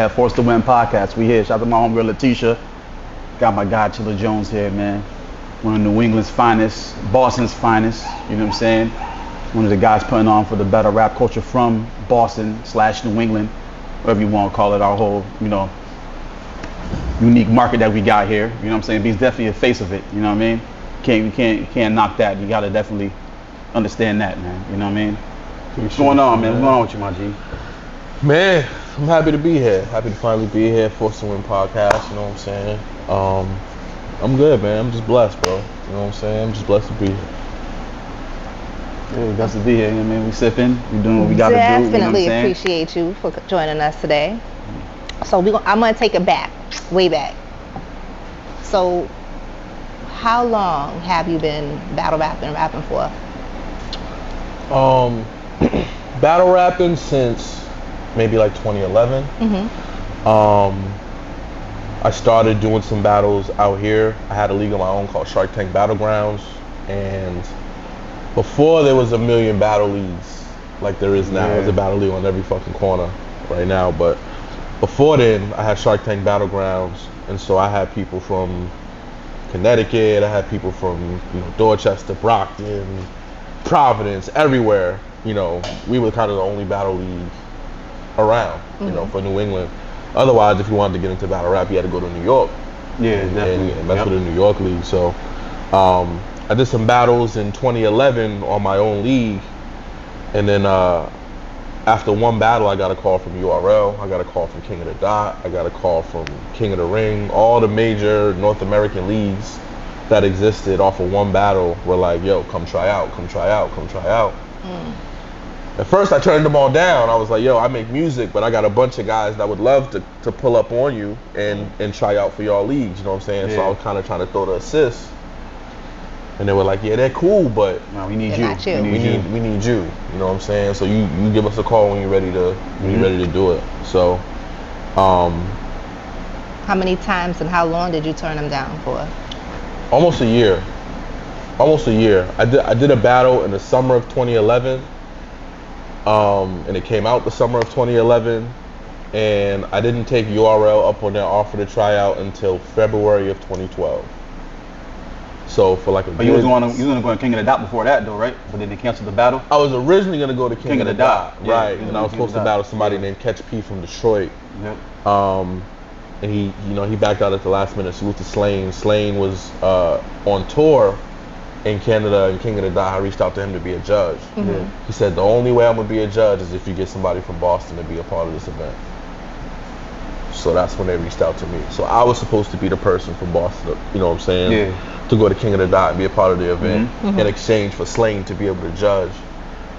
Yeah, Force to Win podcast. We here. Shout out to my homegirl Letitia. Got my guy Chilla Jones here, man. One of New England's finest, Boston's finest. You know what I'm saying? One of the guys putting on for the better rap culture from Boston/New England, whatever you want to call it. Our whole, unique market that we got here. You know what I'm saying? But he's definitely a face of it. You know what I mean? You can't knock that. You gotta definitely understand that, man. You know what I mean? What's going on, man? What's going on with you, my G? Man, I'm happy to be here. Happy to finally be here. Force to Win podcast. You know what I'm saying? I'm good, man. I'm just blessed, bro. You know what I'm saying? I'm just blessed to be here. Yeah, we got to be here. You know what I mean? We sipping. We doing what we got to do. Definitely you know appreciate you for joining us today. So I'm gonna take it back, way back. So, how long have you been battle rapping for? Battle rapping since maybe like 2011. I started doing some battles out here. I had a league of my own called Shark Tank Battlegrounds, and before there was a million battle leagues like there is now. There's a battle league on every fucking corner right now, but before then I had Shark Tank Battlegrounds, and so I had people from Connecticut, I had people from Dorchester, Brockton, Providence, everywhere. We were kind of the only battle league around, for New England. Otherwise, if you wanted to get into battle rap, you had to go to New York. And mess with the New York league. So I did some battles in 2011 on my own league, and then after one battle, I got a call from URL, I got a call from King of the Dot, I got a call from King of the Ring. All the major North American leagues that existed off of one battle were like, yo, come try out, come try out, come try out. At first I turned them all down. I was like, yo, I make music, but I got a bunch of guys that would love to pull up on you and try out for y'all leagues, you know what I'm saying? So I was kind of trying to throw the assist. And they were like, yeah, they're cool, but no, we need you. We need you. You know what I'm saying? So you give us a call when you're ready to do it. So how many times and how long did you turn them down for? Almost a year. I did a battle in the summer of 2011. And it came out the summer of 2011, and I didn't take URL up on their offer to try out until February of 2012. So for like a you was going to go to King of the Dot before that though, right? But then they canceled the battle? I was originally going to go to King of the Dot, right? Yeah, and I was supposed to battle somebody named Catch P from Detroit. Yep. And he backed out at the last minute. Salute to Slane. Slane was on tour in Canada, and King of the Dot, I reached out to him to be a judge. He said, the only way I'm gonna be a judge is if you get somebody from Boston to be a part of this event. So that's when they reached out to me. So I was supposed to be the person from Boston, you know what I'm saying? To go to King of the Dot and be a part of the event in exchange for Slane to be able to judge.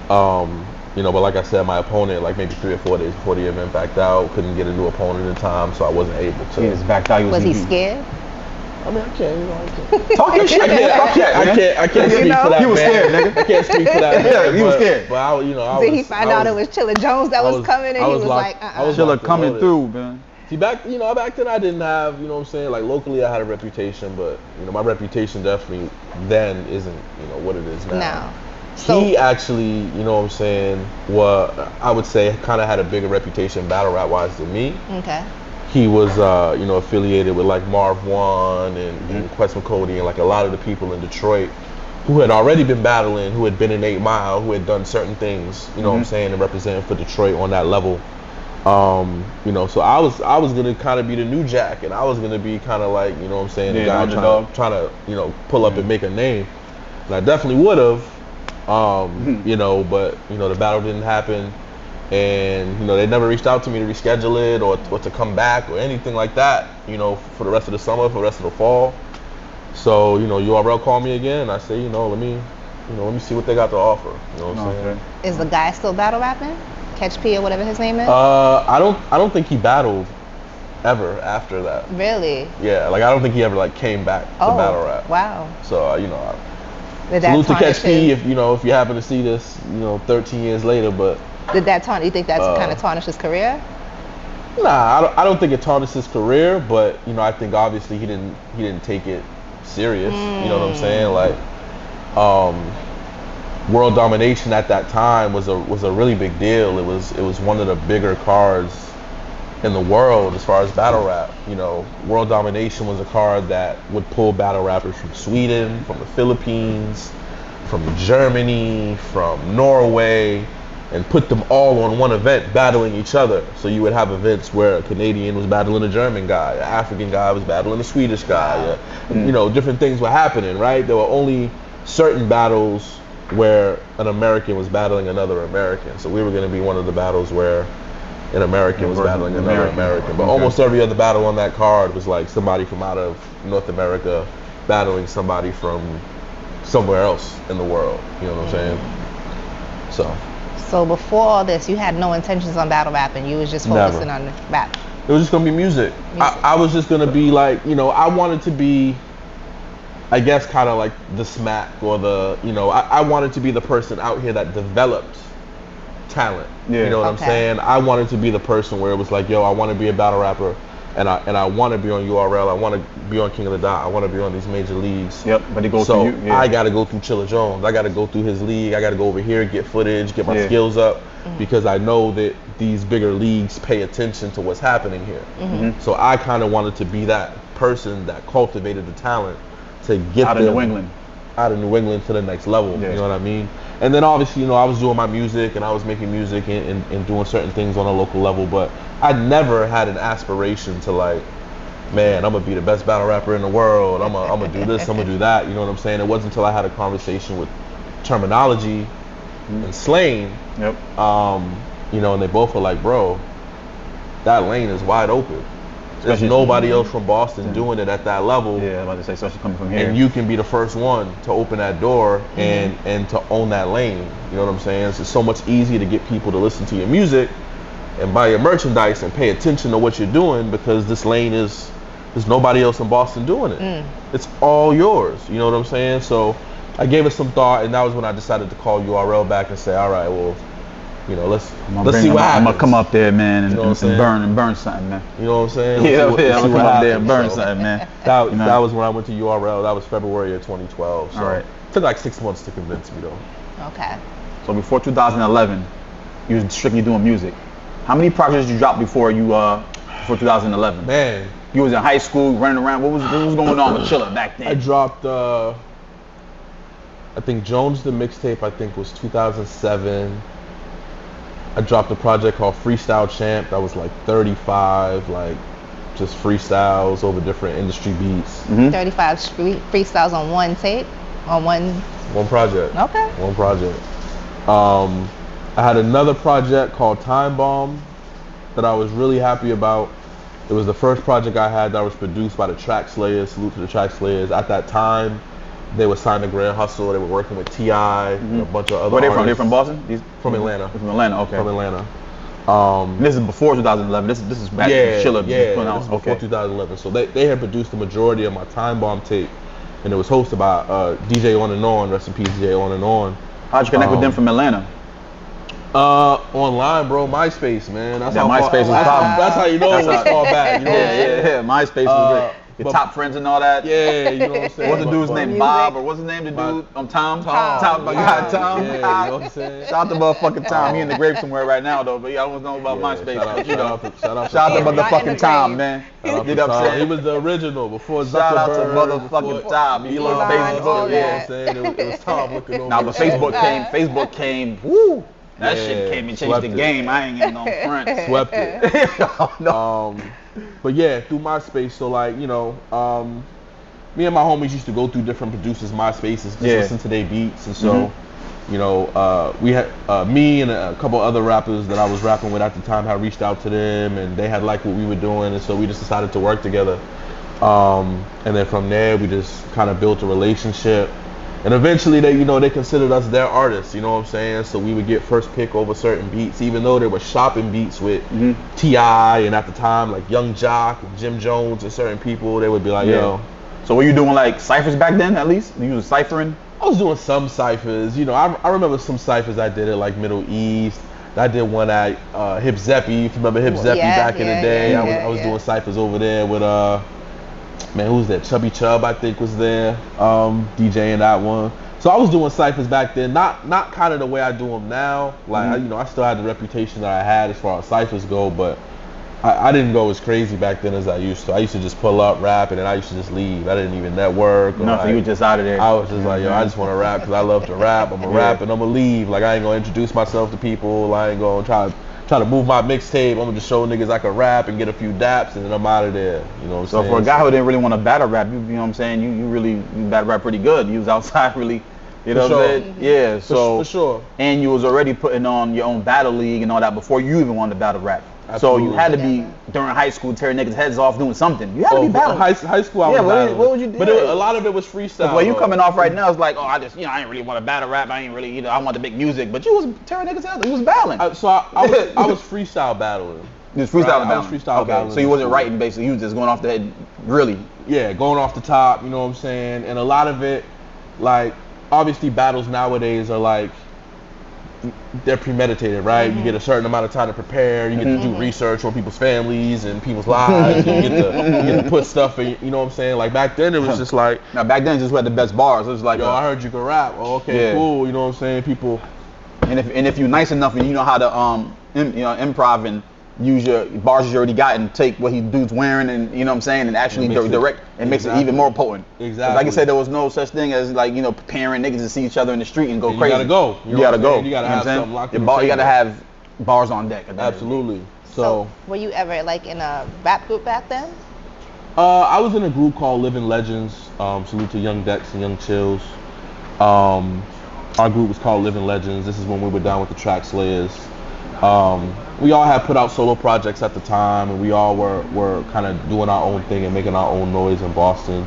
But like I said, my opponent, like maybe 3 or 4 days before the event, backed out, couldn't get a new opponent in time, so I wasn't able to. He just backed out. Was he scared? I mean, I can't. Talk your shit. I can't speak for that. He was scared, nigga. I can't speak for that. Yeah, he was scared. But Did he find out it was Chilla Jones that was coming, and he was like, Chilla coming through, man. See, back then I didn't have, you know what I'm saying, like locally I had a reputation, but my reputation definitely then isn't, what it is now. No. So he actually, you know what I'm saying, I would say kind of had a bigger reputation battle rap wise than me. Okay. He was, affiliated with like Marv One and Quest McCody and like a lot of the people in Detroit who had already been battling, who had been in 8 Mile, who had done certain things, you know what I'm saying, and representing for Detroit on that level. So I was gonna kind of be the new Jack, and I was gonna be kind of like, you know what I'm saying, the guy trying to pull up and make a name, and I definitely would have, but the battle didn't happen. And they never reached out to me to reschedule it or to come back or anything like that, for the rest of the summer, for the rest of the fall. So URL called me again, and I say, let me see what they got to offer. You know what I'm saying? Is the guy still battle rapping? Catch P or whatever his name is? I don't think he battled ever after that. Really? Yeah, like I don't think he ever like came back to battle rap. Wow. So salute to Catch P if if you happen to see this 13 years later, but. Did that you think that's kind of tarnished his career? Nah, I don't think it tarnished his career, but I think obviously he didn't take it serious. You know what I'm saying? Like, world domination at that time was a really big deal. It was one of the bigger cards in the world as far as battle rap. You know, World Domination was a card that would pull battle rappers from Sweden, from the Philippines, from Germany, from Norway, and put them all on one event battling each other. So you would have events where a Canadian was battling a German guy, an African guy was battling a Swedish guy. You know, different things were happening, right? There were only certain battles where an American was battling another American. So we were going to be one of the battles where an American was battling another American. But almost every other battle on that card was like somebody from out of North America battling somebody from somewhere else in the world. You know what I'm saying? So before all this, you had no intentions on battle rapping. You was just focusing on rap. It was just going to be music. I was just going to be like, you know, I wanted to be, I guess, kind of like the smack or the, you know, I wanted to be the person out here that developed talent. Yeah. You know what I'm saying? I wanted to be the person where it was like, yo, I want to be a battle rapper, and I want to be on URL. I want to be on King of the Dot. I want to be on these major leagues. Yep, but it goes through you. Yeah. I got to go through Chilla Jones. I got to go through his league. I got to go over here, get footage, get my skills up, because I know that these bigger leagues pay attention to what's happening here. So I kind of wanted to be that person that cultivated the talent to get out of New England. Out of New England to the next level. You know what I mean? And then obviously, you know, I was doing my music and I was making music and doing certain things on a local level, but I never had an aspiration to like, man, I'm gonna be the best battle rapper in the world. I'm gonna do this, I'm gonna do that. You know what I'm saying? It wasn't until I had a conversation with Terminology and Slain, you know, and they both were like, bro, that lane is wide open. There's nobody else from Boston doing it at that level. Yeah, I'm about to say, especially coming from here. And you can be the first one to open that door and to own that lane. You know what I'm saying? It's so much easier to get people to listen to your music and buy your merchandise and pay attention to what you're doing, because this lane there's nobody else in Boston doing it. It's all yours. You know what I'm saying? So I gave it some thought, and that was when I decided to call URL back and say, all right, well, you know, let's see what happens. I'm gonna come up there, man, and, you know and burn something, man. You know what I'm saying? I'm gonna come up there and burn something, man. That was when I went to URL. That was February of 2012. So it took like 6 months to convince me, though. Okay. So before 2011, you was strictly doing music. How many projects did you drop before 2011? Man, you was in high school, running around. What was going on with Chilla back then? I dropped, I think Jones the mixtape, I think was 2007. I dropped a project called Freestyle Champ that was like 35, like just freestyles over different industry beats. 35 freestyles on one tape? On one project. Okay. One project. I had another project called Time Bomb that I was really happy about. It was the first project I had that was produced by the Track Slayers. Salute to the Track Slayers. At that time, they were signed to Grand Hustle. They were working with T.I. and a bunch of other Where they artists. from? They from Boston? From Atlanta. From Atlanta, okay. From Atlanta. This is before 2011. This is back when Chilla was putting out. This is before 2011. So they had produced the majority of my Time Bomb tape, and it was hosted by DJ On and On. Rest in peace, DJ On and On. How'd you connect with them from Atlanta? Online, bro. MySpace, man. That's how MySpace was popping. That's how you know it was far back. You know yeah. MySpace was great. Your top friends and all that. Yeah, you know what I'm saying. What's the dude's name? Bob, or what's his name? The dude? Tom. My guy Tom. Yeah, you know what I'm saying. Shout out to motherfucking Tom. He in the grave somewhere right now though, but I don't know about MySpace. Shout out to motherfucking Tom, man. You know what I'm saying? He was the original before Zuckerberg. Shout out to motherfucking Tom. He loved Facebook. You know what I'm saying? It was Tom looking over. Now, but Facebook came. Woo. That shit came and changed the game. I ain't getting on front. Swept it. But yeah, through MySpace. So like, you know, me and my homies used to go through different producers' MySpaces, just listen to their beats. And so, you know, we had me and a couple other rappers that I was rapping with at the time had reached out to them, and they had liked what we were doing, and so we just decided to work together. And then from there, we just kind of built a relationship. And eventually they considered us their artists, you know what I'm saying? So we would get first pick over certain beats, even though they were shopping beats with T.I. and at the time like Young Jock and Jim Jones and certain people, they would be like, yo. So were you doing like ciphers back then at least? You was ciphering? I was doing some ciphers, you know, I remember some ciphers I did at like Middle East. I did one at Hip Zeppy, if you remember Hip Zeppy back in the day. I was doing ciphers over there with man, who's that? Chubby Chub, I think, was there, DJing that one. So I was doing ciphers back then, not kind of the way I do them now. Like, I still had the reputation that I had as far as ciphers go, but I didn't go as crazy back then as I used to. I used to just pull up, rap, and then I used to just leave. I didn't even network. Or Nothing. like, You just out of there. I was just like, yo, I just want to rap because I love to rap. I'm gonna rap and I'm gonna leave. Like I ain't gonna introduce myself to people. I ain't gonna try to move my mixtape. I'm gonna just show niggas I can rap and get a few daps and then I'm out of there. You know what I'm So saying? for a guy who didn't really want to battle rap, you know what I'm saying? You battle rap pretty good. You was outside really, you know what I'm saying? Yeah. So for sure. And you was already putting on your own battle league and all that before you even wanted to battle rap. Absolutely. So you had to be during high school tearing niggas' heads off doing something. You had to be battling. High school, I was battling. What would you do? But a lot of it was freestyle. Where you coming off right now is like, oh, I ain't really want to battle rap. I ain't really, I want to make music. But you was tearing niggas' heads. You was battling. I was freestyle battling. You was freestyle battling. I was freestyle battling. So you wasn't writing basically. You was just going off the head, really. Yeah, going off the top. You know what I'm saying? And a lot of it, like, obviously battles nowadays are like, they're premeditated, right? You get a certain amount of time to prepare. You get to do research on people's families and people's lives. You get to put stuff in, you know what I'm saying? Like back then it was just like, now back then just had the best bars. It was like, yo, I heard you can rap. Oh, okay, cool. You know what I'm saying? People. And if you're nice enough and you know how to improv and use your bars you already got and take what he dude's wearing and you know what I'm saying and actually direct and makes it even more potent. Exactly. Like I said, there was no such thing as like preparing niggas to see each other in the street and go crazy. You gotta go. You gotta go. You gotta have something locked in. You gotta have bars on deck. Absolutely. So were you ever like in a rap group back then? I was in a group called Living Legends. Salute to Young Dex and Young Chills. Our group was called Living Legends. This is when we were down with the Track Slayers. We all had put out solo projects at the time, and we all were kind of doing our own thing and making our own noise in Boston.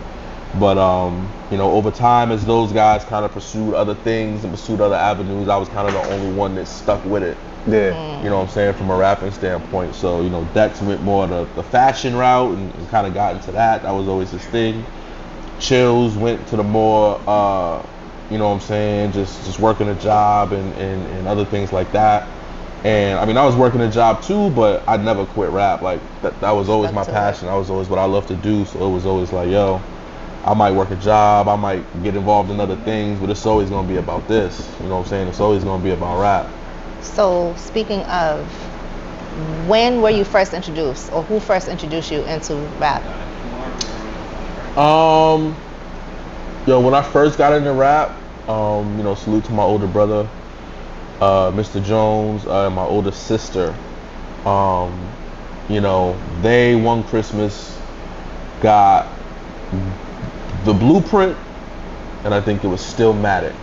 But over time, as those guys kind of pursued other things and pursued other avenues, I was kind of the only one that stuck with it. Yeah. You know what I'm saying, from a rapping standpoint. So Dex went more the fashion route and kind of got into that. That was always his thing. Chills went to the more you know what I'm saying, just working a job and other things like that. And I mean, I was working a job too, but I never quit rap. Like that was always my passion. That was always what I love to do. So it was always like, yo, I might work a job, I might get involved in other things, but it's always gonna be about this. You know what I'm saying? It's always gonna be about rap. So speaking of, when were you first introduced, or who first introduced you into rap? When I first got into rap, salute to my older brother, Mr. Jones, and my older sister. They one Christmas got the Blueprint, and I think it was Stillmatic.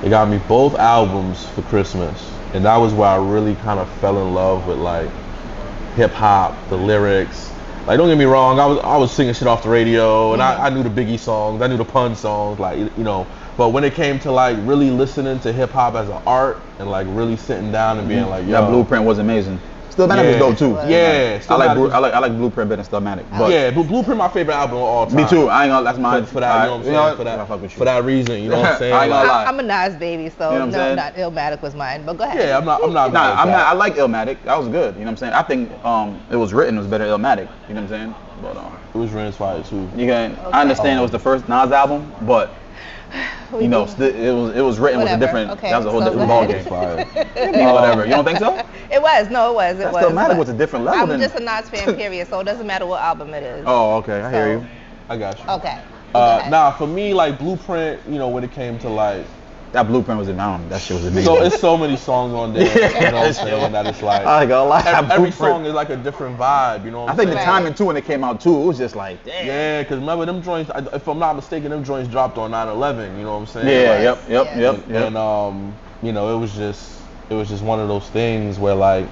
They got me both albums for Christmas, and that was where I really kind of fell in love with like hip hop, the lyrics. Like, don't get me wrong, I was singing shit off the radio, and I knew the Biggie songs, I knew the Pun songs, but when it came to like really listening to hip hop as an art and like really sitting down and being like, yo, that Blueprint was amazing. Stillmatic was dope too. Yeah, I like Blueprint better than Stillmatic. But yeah, Blueprint my favorite album of all time. Me too. I ain't gonna. That's mine for that. You know what I'm saying? For that reason. You know what I'm saying? I ain't gonna lie. I'm a Nas baby, so you know no, not Illmatic was mine. But go ahead. Yeah, I'm not. I like Illmatic. That was good. You know what I'm saying? I think it was written was better than Illmatic. You know what I'm saying? But it was written fire too. I understand it was the first Nas album, but. It was written with a different. Okay, that was a whole so different ballgame. Whatever. You don't think so? It was. No, it was. It was. Stillmatic was a different level. I'm just a Nas fan, period. So it doesn't matter what album it is. Oh, okay. I hear you. I got you. Okay. Now for me, like Blueprint, when it came to like. That Blueprint was amazing. That shit was amazing. So it's so many songs on there, you know what I'm saying, that it's like, I ain't gonna lie, every song is like a different vibe, you know what I'm saying? I think the timing too when it came out too, it was just like, damn. Yeah, because remember them joints, if I'm not mistaken, them joints dropped on 9/11, you know what I'm saying? Yeah, like, yep. And it was just one of those things where like,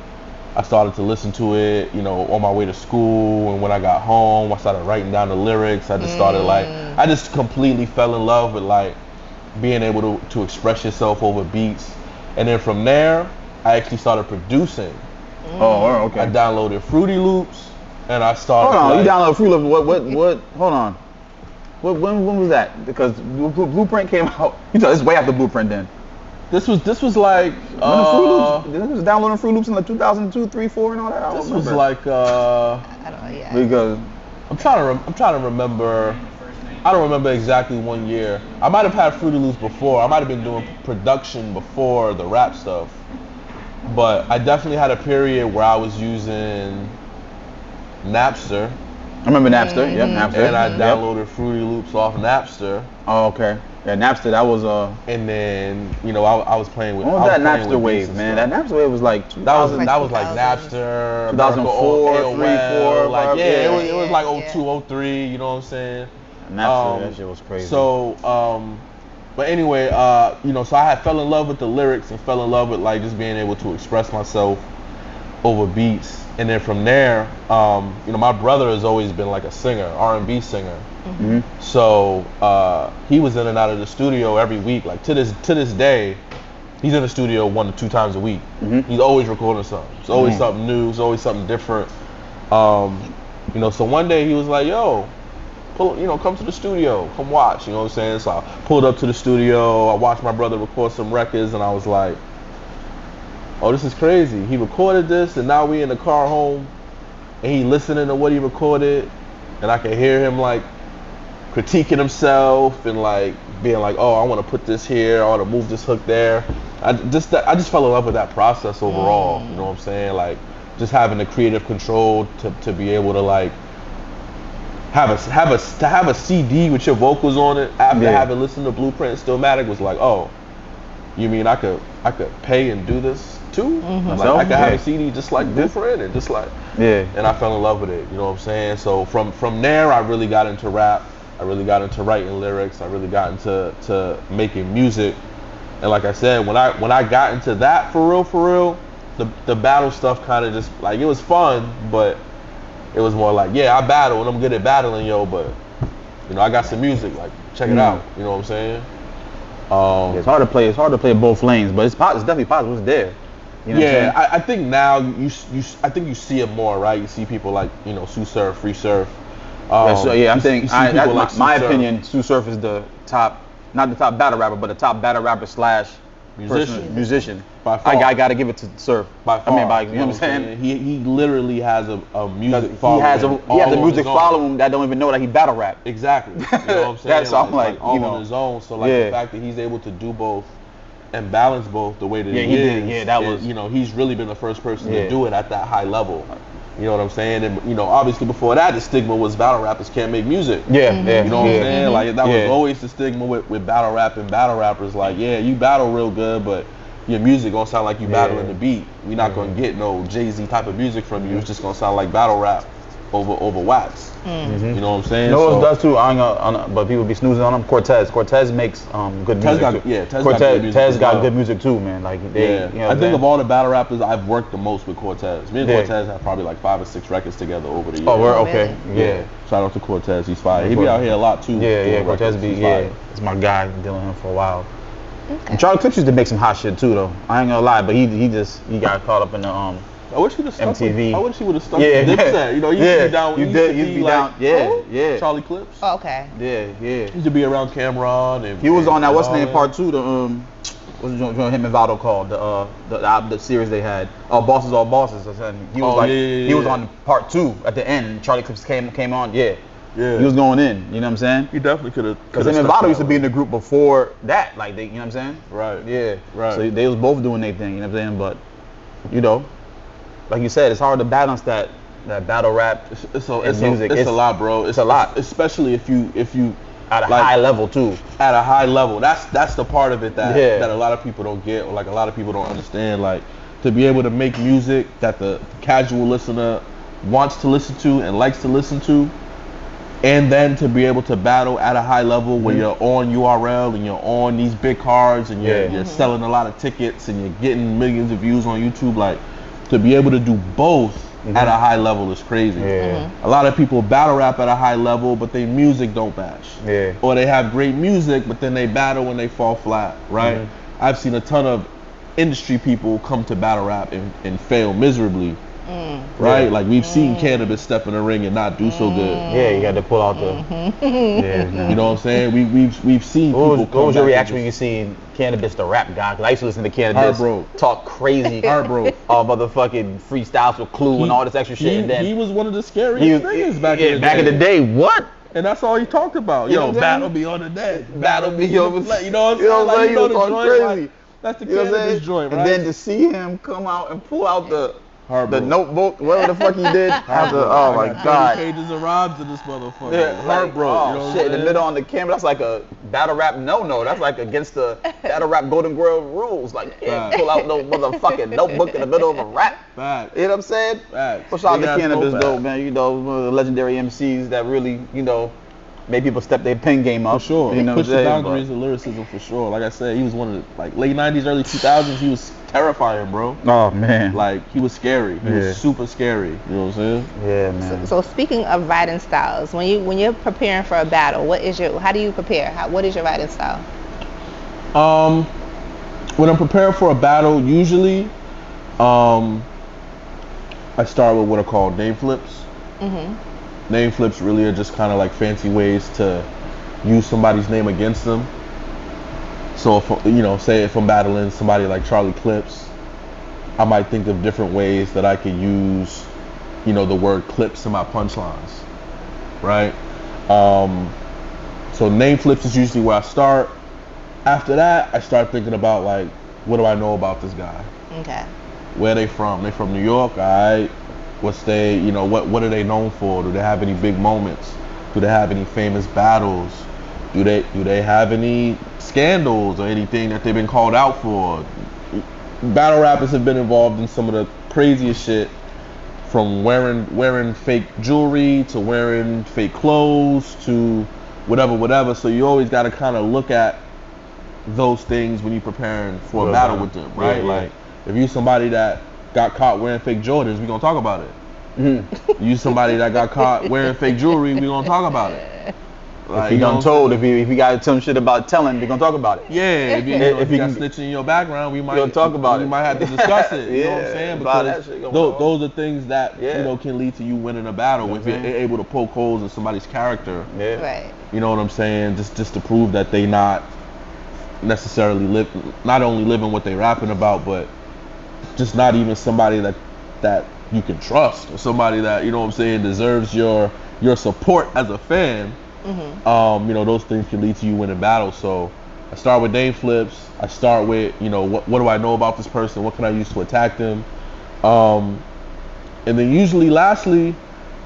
I started to listen to it, on my way to school, and when I got home, I started writing down the lyrics. I just started I just completely fell in love with like, being able to express yourself over beats, and then from there I actually started producing. Oh, okay. I downloaded Fruity Loops, and I started. Hold on, you downloaded Fruity Loops? What? Hold on. When was that? Because Blueprint came out. This is way after Blueprint. Then. This was like. When the Fruity Loops. This was downloading Fruity Loops in like 2002, 3, 4, and all that. This was like. I don't know. Yeah. Because I'm trying to remember. I don't remember exactly one year. I might have had Fruity Loops before. I might have been doing production before the rap stuff. But I definitely had a period where I was using Napster. I remember Napster. Yep, Napster. And I Yep. downloaded Fruity Loops off Napster. Oh, okay. Yeah, Napster. That was And then I was playing with. When was that I was playing Napster with wave, beats man? and That stuff. Napster wave was like That was 2000. that was like 2000s. Napster, 2004, AOL, 3, 4, like 5, yeah, yeah. it was like Yeah. 02, 03, you know what I'm saying? Napster, that shit was crazy. So, but anyway, so I had fell in love with the lyrics and fell in love with like just being able to express myself over beats. And then from there, my brother has always been like a singer, R&B singer. Mhm. So he was in and out of the studio every week. Like to this day, he's in the studio 1 to 2 times a week. Mhm. He's always recording something. It's always something new. It's always something different. So one day he was like, "Yo, come to the studio, come watch." You know what I'm saying? So I pulled up to the studio. I watched my brother record some records, and I was like, "Oh, this is crazy. He recorded this, and now we in the car home, and he listening to what he recorded, and I can hear him like critiquing himself and like being like, oh, I want to put this here, I want to move this hook there." I just fell in love with that process overall. You know what I'm saying? Like just having the creative control to be able to like have a CD with your vocals on it after having listened to Blueprint and Stillmatic was like, oh, you mean I could pay and do this too? Like I could have a CD just like Blueprint and just like and I fell in love with it. You know what I'm saying? So from there I really got into rap. I really got into writing lyrics. I really got into making music. And like I said, when I got into that for real, the battle stuff kind of just like it was fun, but it was more like, yeah, I battle and I'm good at battling, but I got some music, like check it out. You know what I'm saying? It's hard to play. It's hard to play both lanes, but it's definitely possible. It's there. You know what I'm saying? I think now I think you see it more, right? You see people like Sue Surf, Free Surf. I'm saying that's like my Sue opinion. Sue Surf is the top, not the top battle rapper, but the top battle rapper / musician. By far. I gotta give it to Surf. By far. You know what I'm saying? He literally has a music following. He has a music following that don't even know that he battle rap. Exactly. You know what I'm saying? That's all like all on his own. So like the fact that he's able to do both and balance both the way that he is. did. Yeah, that was. He's really been the first person to do it at that high level. You know what I'm saying? And obviously before that, the stigma was battle rappers can't make music. Yeah. You know what I'm saying? Like that was always the stigma with battle rap and battle rappers. Like, yeah, you battle real good, but your music gonna sound like you battling the beat. We're not gonna get no Jay-Z type of music from you. It's just gonna sound like battle rap over wax. You know what I'm saying? No, it does too. But people be snoozing on him. Cortez makes good music. Cortez got good music too, man. Like I think of all the battle rappers, I've worked the most with Cortez. Me and Cortez have probably like 5 or 6 records together over the years. Oh, we're okay. Yeah. Shout out to Cortez. He's fire. He be out here a lot too. Yeah. Cortez be it's my guy. Been dealing with him for a while. And Charlie Clips used to make some hot shit too, though. I ain't gonna lie, but he got caught up in the I wish he would have stuck MTV. I wish he would have stuck with Dipset. He used to be down. You used to be down. Yeah. Charlie Clips. Oh, okay. Yeah. He used to be around Cameron and he was on that what's all name part 2. The what's the joint him and Vado called the series they had. Oh, Bosses All Bosses. He was he was on part 2 at the end. Charlie Clips came on. Yeah. He was going in. You know what I'm saying? He definitely could have. Because him and Vado used to be in the group before that. Like you know what I'm saying? Right. Yeah. Right. So they was both doing their thing. You know what I'm saying? But like you said, it's hard to balance that battle rap it's music. It's a lot, bro. It's a lot, especially if you at a high level too. At a high level, that's the part of it that a lot of people don't get, or like a lot of people don't understand. Like to be able to make music that the casual listener wants to listen to and likes to listen to, and then to be able to battle at a high level where you're on URL and you're on these big cards and you're selling a lot of tickets and you're getting millions of views on YouTube, like. To be able to do both at a high level is crazy. A lot of people battle rap at a high level, but their music don't match. Or they have great music, but then they battle and they fall flat, right? I've seen a ton of industry people come to battle rap and fail miserably, right? Like we've seen Cannabis step in the ring and not do so good. Yeah, you got to pull out the. You know what I'm saying? We've seen people. What was your reaction when you seen Cannabis, the rap guy? 'Cause I used to listen to Cannabis talk crazy, motherfucking freestyles with Clue and all this extra shit. And then he was one of the scariest niggas back in the day. What? And that's all he talked about. You know battle me on the net. Battle me over. You know what I'm saying? Like, He was talking crazy. That's the You know what I'm cannabis saying? joint, right? And then to see him come out and pull out the Heartbroken. notebook, whatever the fuck he did. After, Heartbroken. oh my I got 30 God. pages of rhymes in this motherfucker. Yeah, Heartbroken. Oh you know what shit! I'm In the saying? middle on the camera, that's like a battle rap no. That's like against the battle rap Golden Grove rules. Like, you can't Facts. pull out no motherfucking notebook in the middle of a rap. Facts. You know what I'm saying? Facts. But shout out Big to ass Cannabis notepad. though, man. You know, one of the legendary MCs that really, made people step their pen game up. For sure. You know Push what I'm the saying? boundaries of lyricism for sure. Like I said, he was one of the late 90s, early 2000s. He was terrifying, bro. Oh man. Like, he was scary. He Yeah. was super scary. You know what I'm saying? Yeah, man. So speaking of writing styles, when you're preparing for a battle, how do you prepare? What is your writing style? When I'm preparing for a battle, usually, I start with what are called name flips. Mm-hmm. Name flips really are just kind of like fancy ways to use somebody's name against them. So if, say if I'm battling somebody like Charlie Clips, I might think of different ways that I could use, the word clips in my punchlines, right? So name flips is usually where I start. After that, I start thinking about like, what do I know about this guy? Okay. Where they from? They from New York, all right? What's they, what are they known for? Do they have any big moments? Do they have any famous battles? Do they have any scandals or anything that they've been called out for? Battle rappers have been involved in some of the craziest shit, from wearing fake jewelry to wearing fake clothes to whatever. So you always got to kind of look at those things when you're preparing for a battle with them, right? Yeah. Like, if you somebody that got caught wearing fake Jordans, we gonna talk about it. You somebody that got caught wearing fake jewelry, we gonna talk about it. Like, If he done told, if he got some shit about telling, we gonna talk about it. Yeah, if you got snitching in your background, we might talk about we it. might have to discuss it. You know what I'm Yeah, saying? about Because that shit going on. those are things that Yeah. can lead to you winning a battle if you're able to poke holes in somebody's character. Yeah. Right. You know what I'm saying? Just to prove that they not necessarily not only living what they rapping about, but just not even somebody that you can trust, or somebody that, you know what I'm saying, deserves your support as a fan. Mm-hmm. Those things can lead to you winning battles. So I start with name flips. I start with, what do I know about this person? What can I use to attack them? And then usually lastly,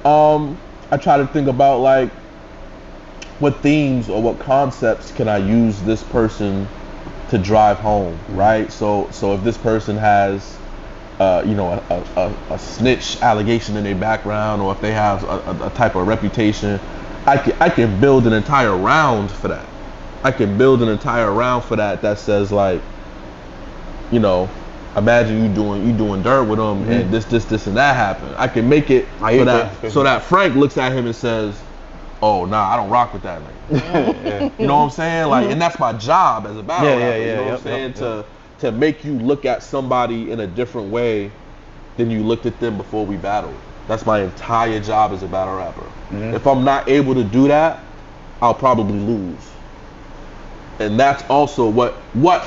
I try to think about like, what themes or what concepts can I use this person to drive home, right? So if this person has, a snitch allegation in their background, or if they have a type of reputation, I can build an entire round for that. That says like, imagine you doing dirt with them, and this and that happened. I can make it so that Frank looks at him and says, oh, nah, I don't rock with that nigga. You know what I'm saying? Like, and that's my job as a battle rapper. You know what I'm saying? To make you look at somebody in a different way than you looked at them before we battled. That's my entire job as a battle rapper. If I'm not able to do that, I'll probably lose. And that's also what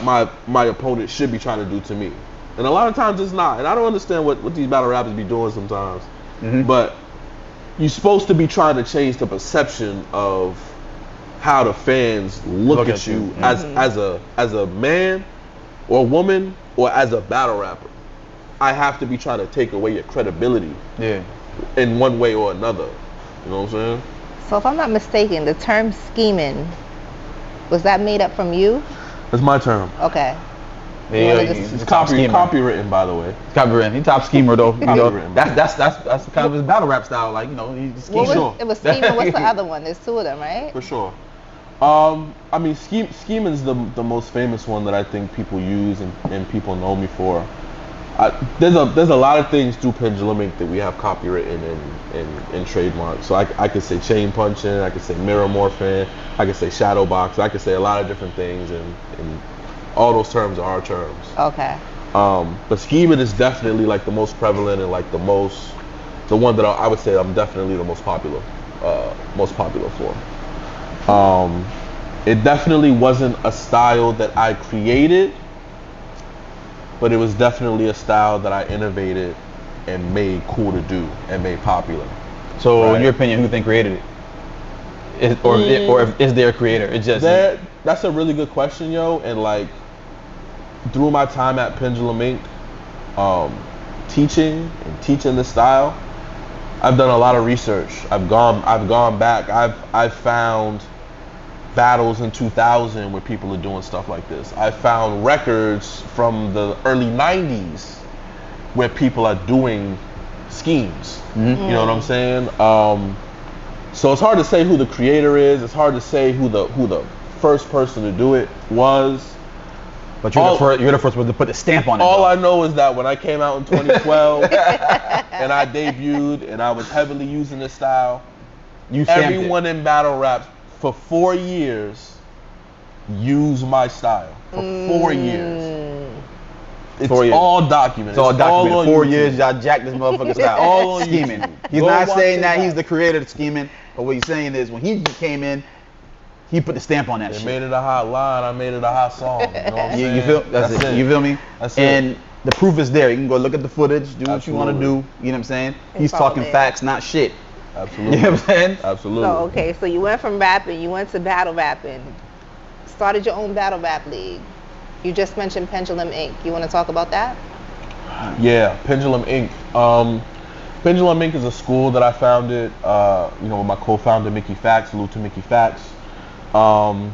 my opponent should be trying to do to me. And a lot of times it's not. And I don't understand what these battle rappers be doing sometimes. But you're supposed to be trying to change the perception of how the fans look at you as a man or woman or as a battle rapper. I have to be trying to take away your credibility in one way or another. You know what I'm saying? So if I'm not mistaken, the term scheming, was that made up from you? That's my term. Okay. It's copywritten, by the way. Copywritten. He top schemer though. Copywritten. That's kind of his battle rap style. Like, he's scheming. It was scheming. What's the other one? There's two of them, right? For sure. Scheming's the most famous one that I think people use and people know me for. There's a lot of things through Pendulum Inc that we have copywritten and trademarked. So I could say chain punching, I could say mirror morphing, I could say shadow box, I could say a lot of different things, and all those terms are our terms. Okay. But scheming is definitely like the most prevalent and like the one that I would say I'm definitely the most popular for. It definitely wasn't a style that I created, but it was definitely a style that I innovated and made cool to do and made popular. So in your opinion, who do you think created it? Or is there a creator? It's just that's a really good question, yo. And like, through my time at Pendulum Inc, teaching the style, I've done a lot of research. I've gone back. I've found battles in 2000 where people are doing stuff like this. I found records from the early 90s where people are doing schemes. You know what I'm saying? So it's hard to say who the creator is. It's hard to say who the first person to do it was. But you're the first one to put the stamp on it. All I know is that when I came out in 2012 and I debuted and I was heavily using this style, everyone in battle rap for 4 years used my style. For 4 years. It's all documented. It's all documented. All 4 years, y'all jacked this motherfucker style. All on scheming. YouTube. He's Go not watch saying it that back. he's the creator of scheming, but what he's saying is when he came in, he put the stamp on that They shit. made it a hot line. I made it a hot song. You know what I'm saying? You feel? That's it. You feel me? That's and it. the proof is there. You can go look at the footage, do what you want to Absolutely. do. You know what I'm saying? He's all talking there. facts, not shit. Absolutely. You know what I'm saying? Absolutely. So, okay, so you went from rapping, you went to battle rapping, started your own battle rap league. You just mentioned Pendulum Inc. You want to talk about that? Yeah, Pendulum Inc. Pendulum Inc. is a school that I founded, with my co-founder Mickey Fax, salute to Mickey Fax. And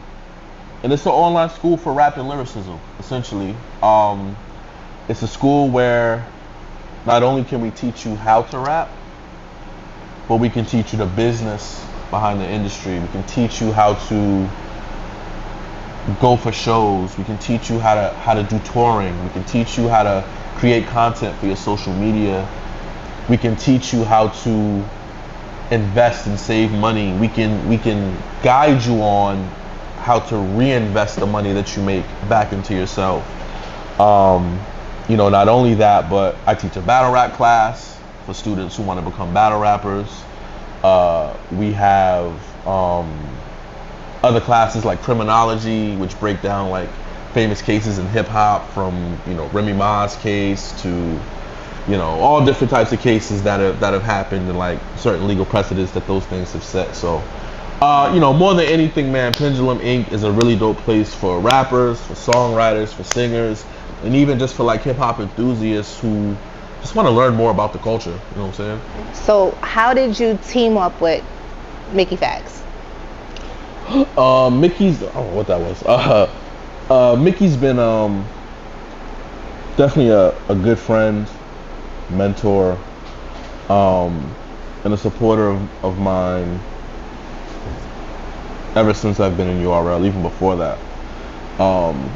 it's an online school for rap and lyricism, essentially. It's a school where not only can we teach you how to rap, but we can teach you the business behind the industry. We can teach you how to go for shows. We can teach you how to do touring. We can teach you how to create content for your social media. We can teach you how to invest and save money. We can guide you on how to reinvest the money that you make back into yourself. Not only that, but I teach a battle rap class for students who want to become battle rappers. We have other classes like criminology, which break down like famous cases in hip hop, from Remy Ma's case to all different types of cases that have happened and like certain legal precedents that those things have set. So more than anything, man, Pendulum Inc. is a really dope place for rappers, for songwriters, for singers, and even just for like hip hop enthusiasts who just want to learn more about the culture. You know what I'm saying? So, how did you team up with Mickey Fax? Mickey's, I don't know what that was. Mickey's been definitely a good friend, mentor, and a supporter of mine ever since I've been in URL, even before that.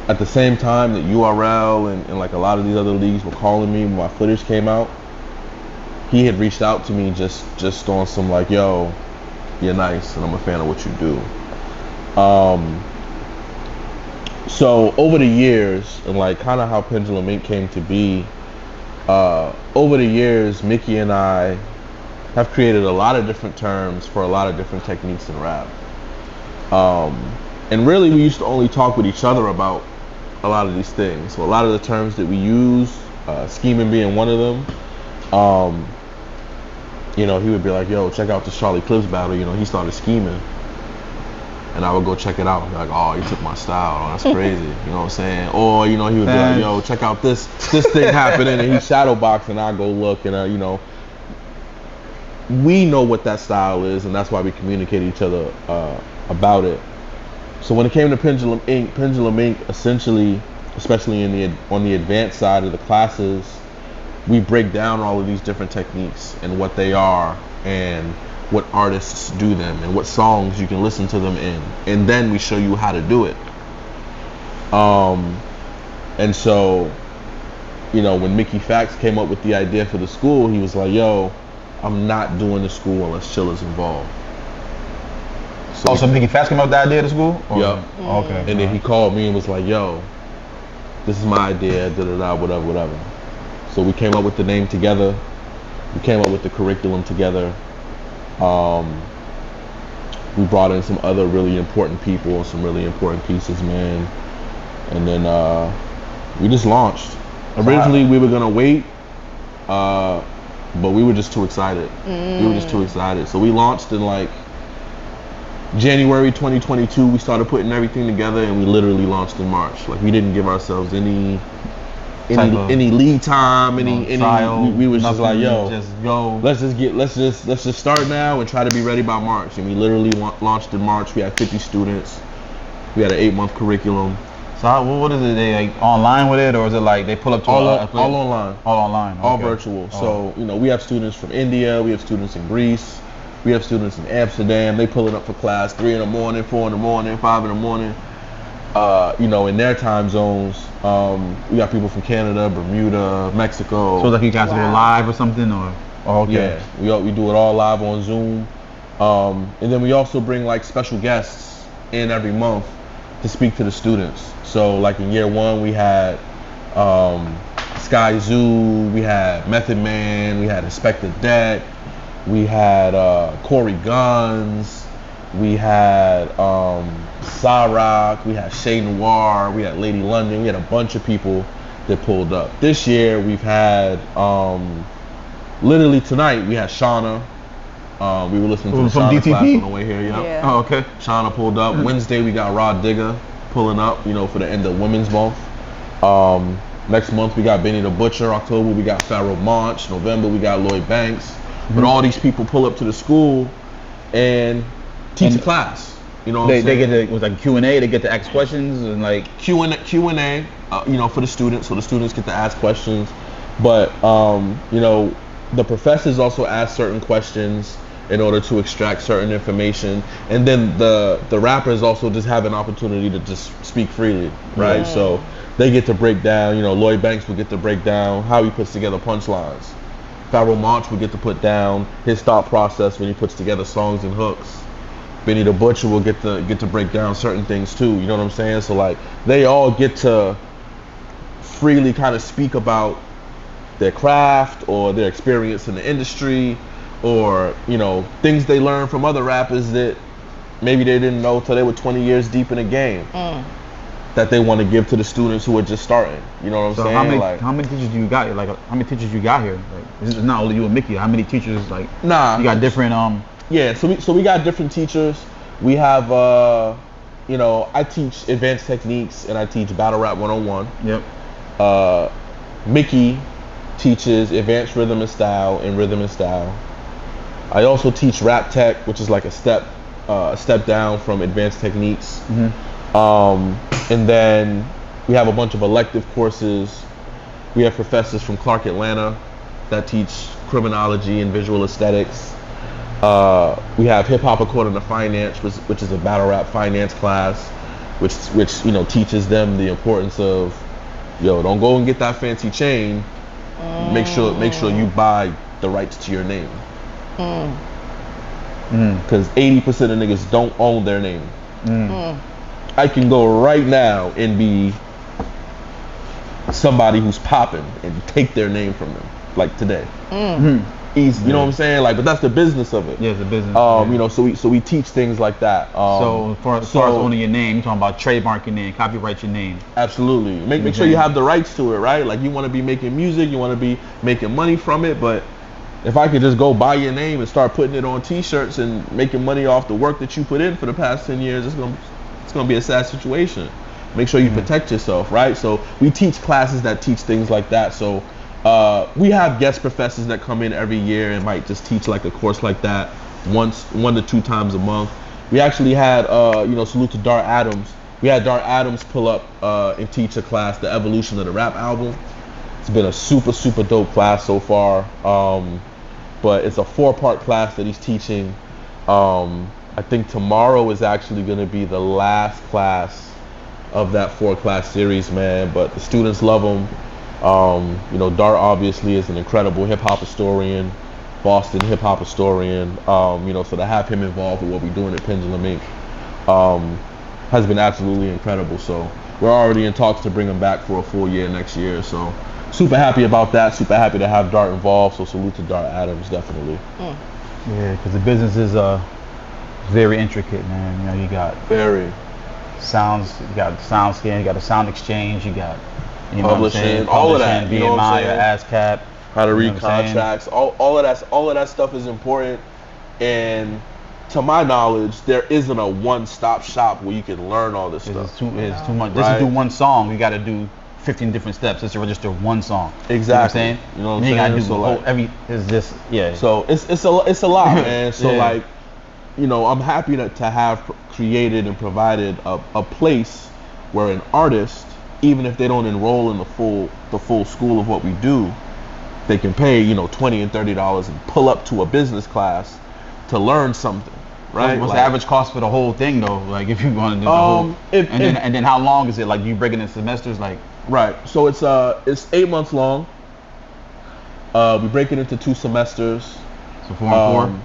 At the same time that URL and like a lot of these other leagues were calling me when my footage came out, he had reached out to me just on some like, yo, you're nice and I'm a fan of what you do. So over the years, and like kind of how Pendulum Inc. came to be, over the years, Mickey and I have created a lot of different terms for a lot of different techniques in rap. And really, we used to only talk with each other about a lot of these things. So a lot of the terms that we use, scheming being one of them, he would be like, yo, check out this Charlie Clips battle. He started scheming. And I would go check it out and be like, oh, he took my style. Oh, that's crazy. You know what I'm saying? Or, he would be like, yo, check out this thing happening. And he's shadow boxing. And I go look and, we know what that style is. And that's why we communicate each other about it. So when it came to Pendulum Inc. Essentially, especially on the advanced side of the classes, we break down all of these different techniques and what they are and what artists do them and what songs you can listen to them in, and then we show you how to do it. And so, when Mickey Fax came up with the idea for the school, he was like, yo, I'm not doing the school unless Chilla's involved. So Mickey Fax came up with the idea of the school? Yep. Okay. And then he called me and was like, yo, this is my idea, whatever. So we came up with the name together. We came up with the curriculum together. We brought in some other really important people, some really important pieces, man. And then we just launched. Originally, we were gonna wait, but we were just too excited. We were just too excited. So we launched in like January 2022, we started putting everything together, and we literally launched in March. Like, we didn't give ourselves any lead time, any trial. We was just like, yo, just go. let's just start now and try to be ready by March. And we literally launched in March. We had 50 students. We had an 8-month curriculum. So what is it? They like online with it, or is it like they pull up to all online, all online, all okay. virtual? So we have students from India, we have students in Greece, we have students in Amsterdam. They pulling up for class 3 in the morning, 4 in the morning, 5 in the morning. In their time zones. We got people from Canada, Bermuda, Mexico. So like you guys go live or something, or okay. Yeah, we do it all live on Zoom, and then we also bring like special guests in every month to speak to the students. So like in year 1 we had Sky Zoo, we had Method Man, we had Inspector Deck, we had Corey Guns, we had Cyrock, we had Shay Noir, we had Lady London. We had a bunch of people that pulled up. This year we've had literally tonight we had Shauna. We were listening to the from Shauna DTP? class on the way here. Yep. Yeah. Oh, okay. Shauna pulled up. Wednesday we got Rod Digger pulling up, for the end of Women's Month. Next month we got Benny the Butcher. October we got Pharaoh Monch. November we got Lloyd Banks. But all these people pull up to the school and teach a class. They get to with like Q&A. They get to ask questions and like Q&A. For the students, so the students get to ask questions. But the professors also ask certain questions in order to extract certain information, and then the rappers also just have an opportunity to just speak freely, right? Yeah. So they get to break down. Lloyd Banks will get to break down how he puts together punchlines. Pharaoh Monch will get to put down his thought process when he puts together songs and hooks. Benny the Butcher will get to break down certain things too. You know what I'm saying? So like they all get to freely kind of speak about their craft or their experience in the industry, or things they learned from other rappers that maybe they didn't know till they were 20 years deep in the game, that they want to give to the students who are just starting. You know what I'm saying? How many teachers do you got? Like how many teachers you got here? Like it's not only you and Mickey. How many teachers? Like you got different Yeah, so we got different teachers. We have I teach advanced techniques and I teach battle rap 101. Yep. Mickey teaches advanced rhythm and style and rhythm and style. I also teach rap tech, which is like a step down from advanced techniques. And then we have a bunch of elective courses. We have professors from Clark Atlanta that teach criminology and visual aesthetics. We have hip hop according to finance, which is a battle rap finance class, which teaches them the importance of, don't go and get that fancy chain. Make sure you buy the rights to your name. Because 80% of niggas don't own their name. I can go right now and be somebody who's popping and take their name from them, like today. Easy, you know what I'm saying? Like, but that's the business of it. Yeah, it's the business. So we teach things like that. So as far as owning your name, you're talking about trademark your name, copyright your name. Absolutely. Make sure you have the rights to it, right? Like you want to be making music, you want to be making money from it, but if I could just go buy your name and start putting it on T-shirts and making money off the work that you put in for the past 10 years, it's gonna be a sad situation. Make sure you protect yourself, right? So we teach classes that teach things like that. So we have guest professors that come in every year and might just teach like a course like that 1 to 2 times a month. We actually had salute to Dart Adams. We had Dart Adams pull up and teach a class, the evolution of the rap album. It's been a super, super dope class so far. But it's a 4-part class that he's teaching. I think tomorrow is actually going to be the last class of that 4-class series, man. But the students love him. Dart obviously is an incredible hip hop historian, Boston hip hop historian. So to have him involved with what we're doing at Pendulum Inc. Has been absolutely incredible. So we're already in talks to bring him back for a full year next year. So super happy about that. Super happy to have Dart involved. So salute to Dart Adams, definitely. Yeah, because the business is very intricate, man. You got very sounds, you got sound scan, you got a sound exchange, you got publishing, all of that, BMI, or ASCAP, how to read contracts, all of that stuff is important. And to my knowledge, there isn't a one-stop shop where you can learn all this stuff. It's too much. Right. Just to do one song, you got to do 15 different steps just to register one song. Exactly. You know what I'm saying? You got to do So the like, whole, every, it's just, yeah. So it's a lot, man. So Yeah. like, you know, I'm happy to have created and provided a place where an artist, even if they don't enroll in the full school of what we do, they can pay, you know, $20 and $30 and pull up to a business class to learn something, right? What's like, the average cost for the whole thing though? Like if you want to do the whole, and then how long is it? Like you break it in semesters, like? Right. So it's 8 months long. We break it into 2 semesters. So 4 and 4.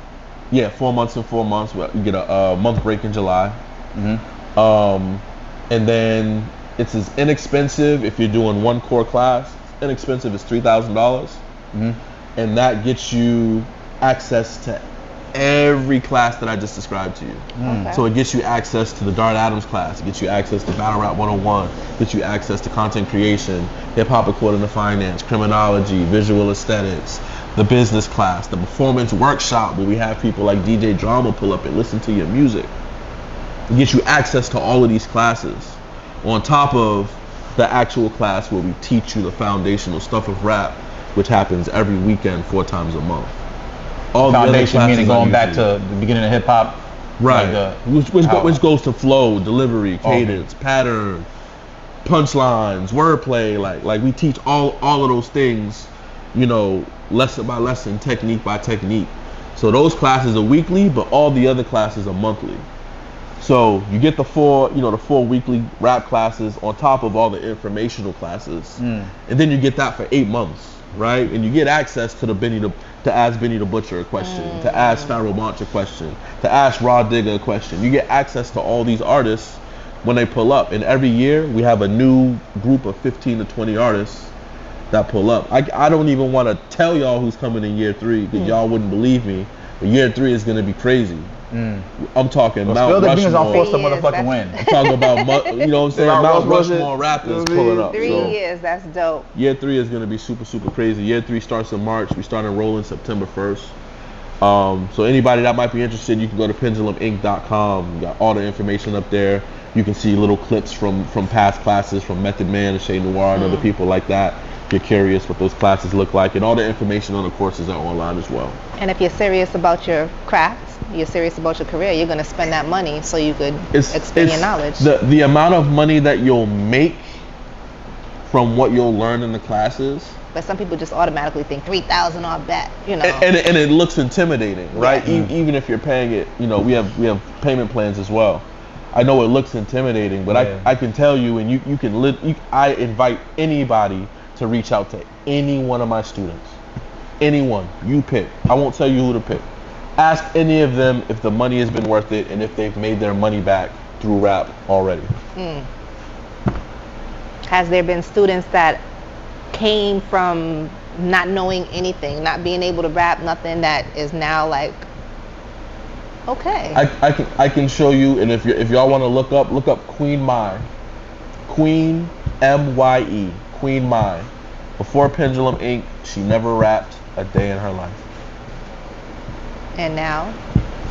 Yeah, 4 months and 4 months. We get a month break in July. And then it's as inexpensive if you're doing one core class. Inexpensive is $3,000, and that gets you access to every class that I just described to you. Okay. So it gets you access to the Dart Adams class, it gets you access to Battle Rap 101, gets you access to content creation, hip hop according to finance, criminology, visual aesthetics, the business class, the performance workshop where we have people like DJ Drama pull up and listen to your music. It gets you access to all of these classes on top of the actual class where we teach you the foundational stuff of rap, which happens every weekend 4 times a month. All Foundation meaning going back to the beginning of hip hop, right? Like which goes to flow, delivery, cadence, pattern, punchlines, wordplay. Like we teach all of those things, you know, lesson by lesson, technique by technique. So those classes are weekly, but all the other classes are monthly. So you get the 4 weekly rap classes on top of all the informational classes, and then you get that for 8 months, right? And you get access to to ask Benny the Butcher a question, to ask Pharaoh Monch a question, to ask Raw Digger a question. You get access to all these artists when they pull up, and every year we have a new group of 15 to 20 artists that pull up. I don't even want to tell y'all who's coming in year 3 because y'all wouldn't believe me, but year 3 is going to be crazy. I'm talking Mount Rushmore. I'll force the motherfucking win. I'm talking about, you know what I'm saying, Mount Rushmore rappers pulling up. 3 years, that's dope. Year 3 is going to be super, super crazy. Year 3 starts in March. We start enrolling September 1st. So anybody that might be interested, you can go to penduluminc.com. You got all the information up there. You can see little clips from past classes, from Method Man and Shay Noir and other people like that. If you're curious what those classes look like, and all the information on the courses are online as well. And if you're serious about your craft, you're serious about your career, you're going to spend that money so you could expand your knowledge. The amount of money that you'll make from what you'll learn in the classes. But some people just automatically think $3,000 on bet, you know. And it looks intimidating, right? Yeah. Even if you're paying it, you know, we have payment plans as well. I know it looks intimidating, but I can tell you, and you can I invite anybody to reach out to any one of my students. Anyone, you pick. I won't tell you who to pick. Ask any of them if the money has been worth it and if they've made their money back through rap already. Has there been students that came from not knowing anything, not being able to rap, nothing, that is now like, okay? I can show you, and if y'all want to look up Queen Mai. Queen M-Y-E. Queen Mai. Before Pendulum Inc., she never rapped a day in her life. And now?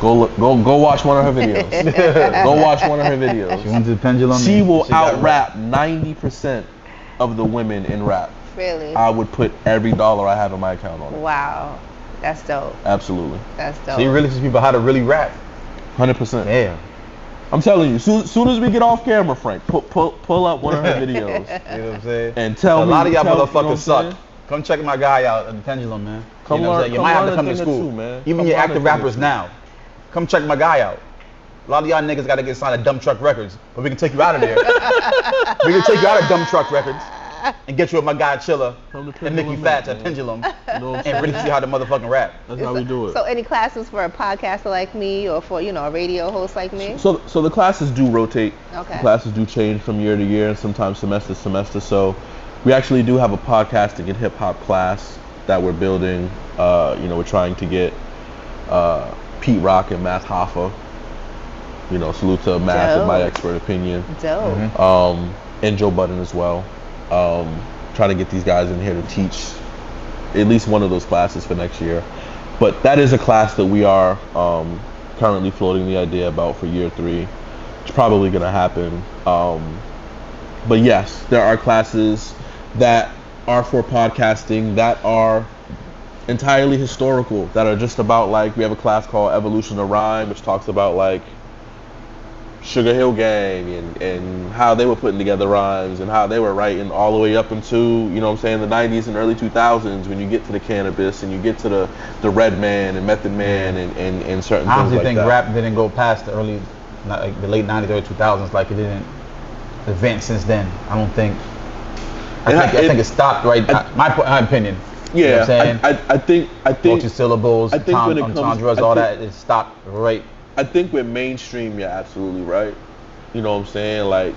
Go watch one of her videos. Go watch one of her videos. She went to the Pendulum. She will out-rap 90% of the women in rap. Really? I would put every dollar I have in my account on it. Wow. That's dope. Absolutely. That's dope. So you really teach people how to really rap. 100%. Damn. I'm telling you, soon as we get off camera, Frank, pull up one of her videos. You know what I'm saying? And tell me. A lot of y'all motherfuckers you know suck. Come check my guy out at the Pendulum, man. Come you know what I'm saying? You might have to come to school. Too, man. Even your active rappers now. Come check my guy out. A lot of y'all niggas gotta get signed to Dumb Truck Records, but we can take you out of there. We can take you out of Dumb Truck Records and get you with my guy Chilla and Mickey Fats at Pendulum and really see how the motherfucking rap. That's how we do it. So any classes for a podcaster like me or for, you know, a radio host like me? So the classes do rotate. Okay. The classes do change from year to year and sometimes semester to semester. So we actually do have a podcasting and hip hop class that we're building. You know, we're trying to get Pete Rock and Math Hoffa. You know, salute to Math in my expert opinion. Dope. And Joe Budden as well. Trying to get these guys in here to teach at least one of those classes for next year. But that is a class that we are currently floating the idea about for year 3. It's probably gonna happen. But yes, there are classes that are for podcasting that are entirely historical, that are just about, like, we have a class called Evolution of Rhyme, which talks about like Sugar Hill Gang and how they were putting together rhymes and how they were writing all the way up into, you know what I'm saying, the 90s and early 2000s, when you get to the cannabis and you get to the Red Man and Method Man and certain I things honestly like think that. rap didn't go past the early, like the late 90s, early 2000s. Like, it didn't advance since then. I don't think. I think it stopped right. My opinion. Yeah, you know what I'm saying? I think multi-syllables, I think when it comes, entendres, all that, it stopped right. I think with mainstream, you're absolutely right. You know what I'm saying? Like,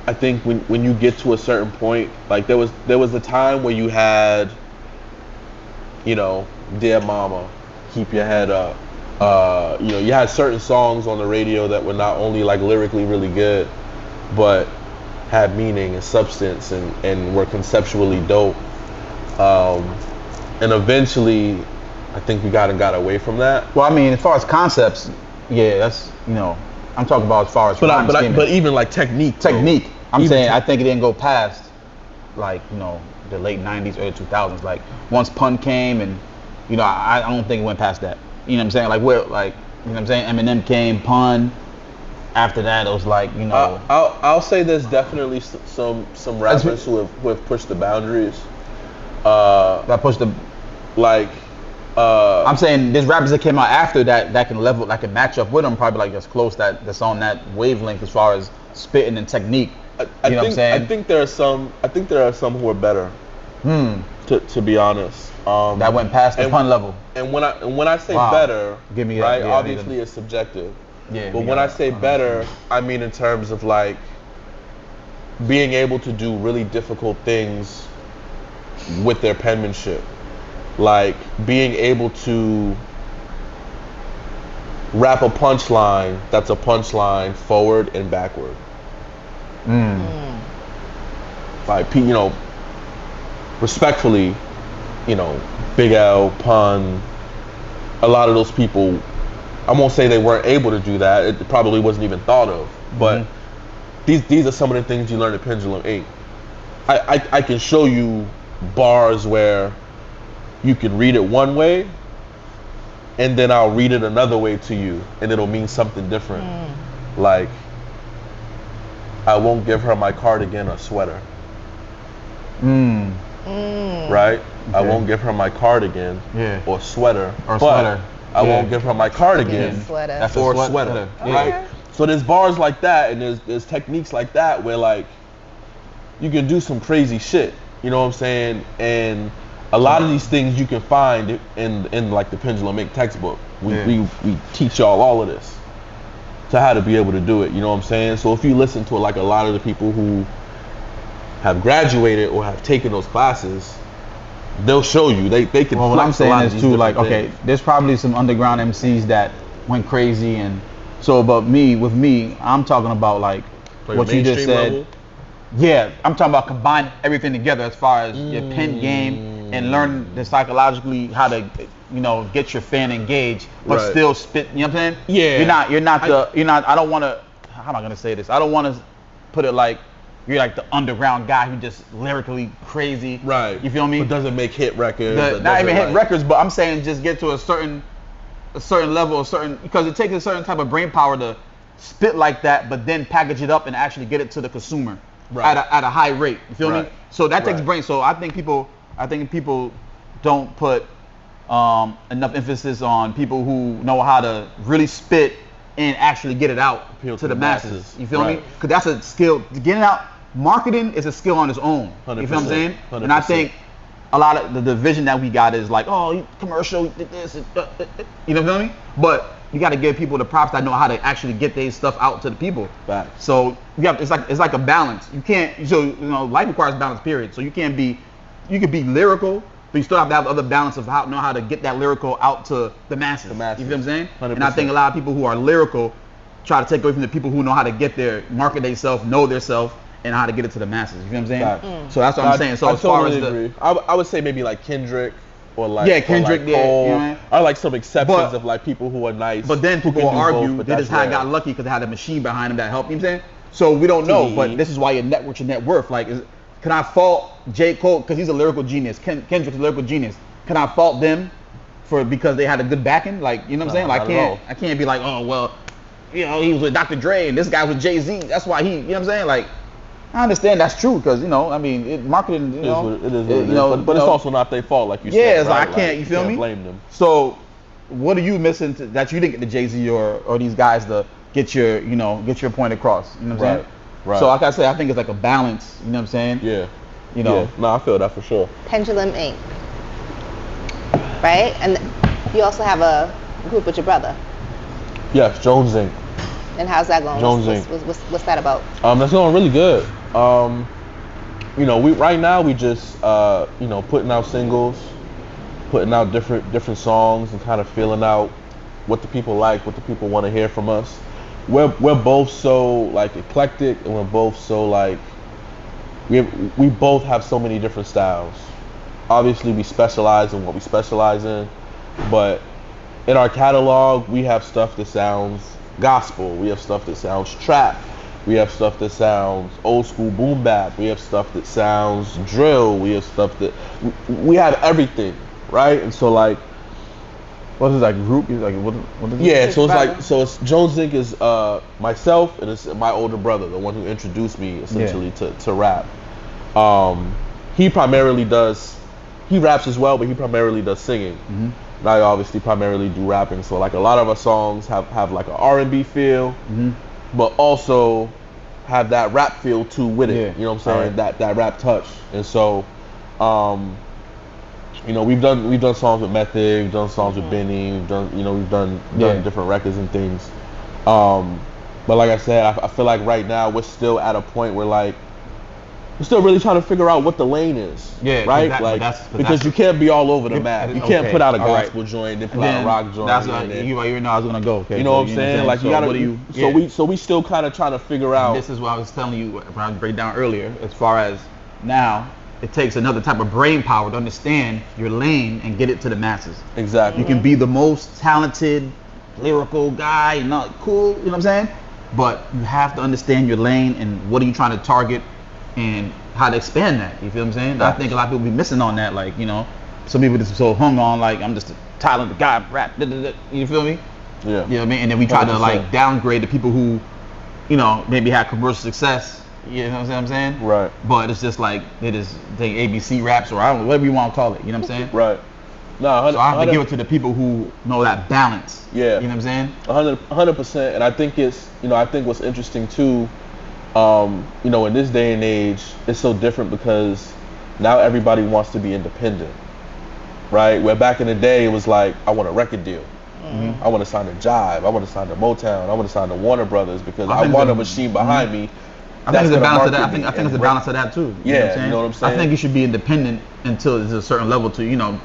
I think when you get to a certain point, like there was a time where you had, you know, Dear Mama, Keep Your Head Up. You know, you had certain songs on the radio that were not only like lyrically really good, but had meaning and substance and were conceptually dope. And eventually, I think we got away from that. Well, I mean, as far as concepts, yeah, that's, you know, I'm talking about as far as but even like technique. I'm saying I think it didn't go past, like, you know, the late 90s, early 2000s. Like, once pun came, and, you know, I don't think it went past that. You know what I'm saying? Like, where, like, you know what I'm saying? Eminem came, pun. After that, it was like, you know. I'll say there's definitely some rappers who have pushed the boundaries. That pushed the, like. I'm saying there's rappers that came out after that can level, that can match up with them, probably like as close that's on that wavelength as far as spitting and technique. You know what I'm saying? I think there are some who are better. To be honest. That went past the pun level. And when I say better, give me right? Yeah, obviously it's subjective. Yeah. But when I say better, I mean in terms of like being able to do really difficult things with their penmanship. Like being able to rap a punchline that's a punchline forward and backward. Like, you know, respectfully, you know, Big L, Pun, a lot of those people, I won't say they weren't able to do that. It probably wasn't even thought of. But these are some of the things you learn at Pendulum Inc. I can show you bars where you can read it one way, and then I'll read it another way to you, and it'll mean something different. Like, I won't give her my cardigan or sweater. Right? Okay. I won't give her my cardigan or sweater. But I won't give her my cardigan or sweater. Right? Okay. So there's bars like that, and there's techniques like that where, like, you can do some crazy shit. You know what I'm saying? And a lot of these things you can find in like the Pendulum Inc textbook. We teach y'all all of this to how to be able to do it. You know what I'm saying? So if you listen to like a lot of the people who have graduated or have taken those classes, they'll show you. They can. Well, what I'm saying is too, like, okay, there's probably some underground MCs that went crazy, and so, but with me, I'm talking about like what you just said. Level? Yeah, I'm talking about combining everything together as far as your pen game and learn the psychologically how to, you know, get your fan engaged, but still spit. You know what I'm saying? Yeah. You're not. I don't want to. How am I gonna say this? I don't want to put it like you're like the underground guy who just lyrically crazy. Right. You feel me? But doesn't make hit records. Not even hit records, but I'm saying just get to a certain level, because it takes a certain type of brain power to spit like that, but then package it up and actually get it to the consumer. Right. At a high rate, you feel me? So that takes brain. So I think people don't put enough emphasis on people who know how to really spit and actually get it out to the masses. You feel me? Because that's a skill. Getting out, marketing is a skill on its own. 100%, you feel what I'm saying? 100%. And I think a lot of the division that we got is like, oh, commercial, this, you know what I mean? But you got to give people the props that know how to actually get their stuff out to the people. Right. So it's like a balance. You can't. So, you know, life requires balance. Period. So you could be lyrical, but you still have to have the other balance of know how to get that lyrical out to the masses. You feel what I'm saying? 100%. And I think a lot of people who are lyrical try to take away from the people who know how to get their market themselves, know their self, and how to get it to the masses. You feel what I'm saying? So that's what I'm saying. So I totally agree. I would say maybe like Kendrick. or like Kendrick, or like Cole, you know what I mean? are like some exceptions But- of like people who are nice. But then who people will can do both, argue but that that's this guy rare. got lucky because they had a machine behind him that helped. You know what I'm saying? So we don't know, but this is why your net worth. Like, can I fault J. Cole because he's a lyrical genius? Kendrick's a lyrical genius. Can I fault them because they had a good backing? Like, you know what I'm saying? Like, I can't be like, oh well, you know, he was with Dr. Dre and this guy was Jay-Z. That's why he, you know what I'm saying? Like, I understand that's true because, you know, I mean, marketing, you know, it is what it is. But it's also not their fault, like you said. Yeah, it's right? like, I can't, you feel me? Blame them. So, what are you missing that you didn't get the Jay-Z or these guys to get your, you know, get your point across? You know what I'm saying? Right. So, like I said, I think it's like a balance. You know what I'm saying? Yeah. You know. Yeah. No, I feel that for sure. Pendulum Inc. Right? And you also have a group with your brother. Yes, Jones Inc. And how's that going? Jones What's that about? That's going really good. You know, right now we just you know, putting out singles, putting out different songs, and kind of feeling out what the people like, what the people want to hear from us. We're both so like eclectic, and we're both so like we both have so many different styles. Obviously, we specialize in what we specialize in, but in our catalog, we have stuff that sounds gospel. We have stuff that sounds trap. We have stuff that sounds old school boom bap. We have stuff that sounds drill. We have stuff that we have everything, right? And so like, What is that group? Like, what is it? yeah. So it's Jones Inc. is myself and it's my older brother, the one who introduced me essentially to rap. He primarily he raps as well, but he primarily does singing. Mm-hmm. And I obviously primarily do rapping. So like a lot of our songs have like an R&B feel. Mm-hmm. But also have that rap feel too with it. Yeah. You know what I'm saying? Right. That rap touch. And so, you know, we've done songs with Method, we've done songs with Benny, we've done different records and things. But like I said, I feel like right now we're still at a point where like we're still really trying to figure out what the lane is. Yeah, right. Because you can't be all over the map. You can't put out a gospel right. joint, then put out a rock joint. That's you already know I was gonna go. Okay, you know what I'm saying? Like you gotta. So we still kind of trying to figure out. This is what I was telling you when I break down earlier. As far as now, it takes another type of brain power to understand your lane and get it to the masses. Exactly. You can be the most talented, lyrical guy, and not cool. You know what I'm saying? But you have to understand your lane and what are you trying to target and how to expand that. You feel what I'm saying? I think a lot of people be missing on that. Like, you know, some people just so hung on like I'm just a talented guy, rap. You feel me? Yeah. You know what I mean? And then we try 100%. to like downgrade the people who, you know, maybe had commercial success. You know what I'm saying? Right. But it's just like they ABC raps or I don't know, whatever you want to call it. You know what I'm saying? Right. No, so I have to give it to the people who know that balance. Yeah. You know what I'm saying? 100%. And I think I think what's interesting too, you know, in this day and age, it's so different because now everybody wants to be independent, right? Where back in the day, it was like, I want a record deal. Mm-hmm. I want to sign to Jive. I want to sign to Motown. I want to sign to Warner Brothers because I want a machine behind me. I think it's a balance of that. I think it's a balance of that too. You know what I'm saying? I think you should be independent until there's a certain level to, you know,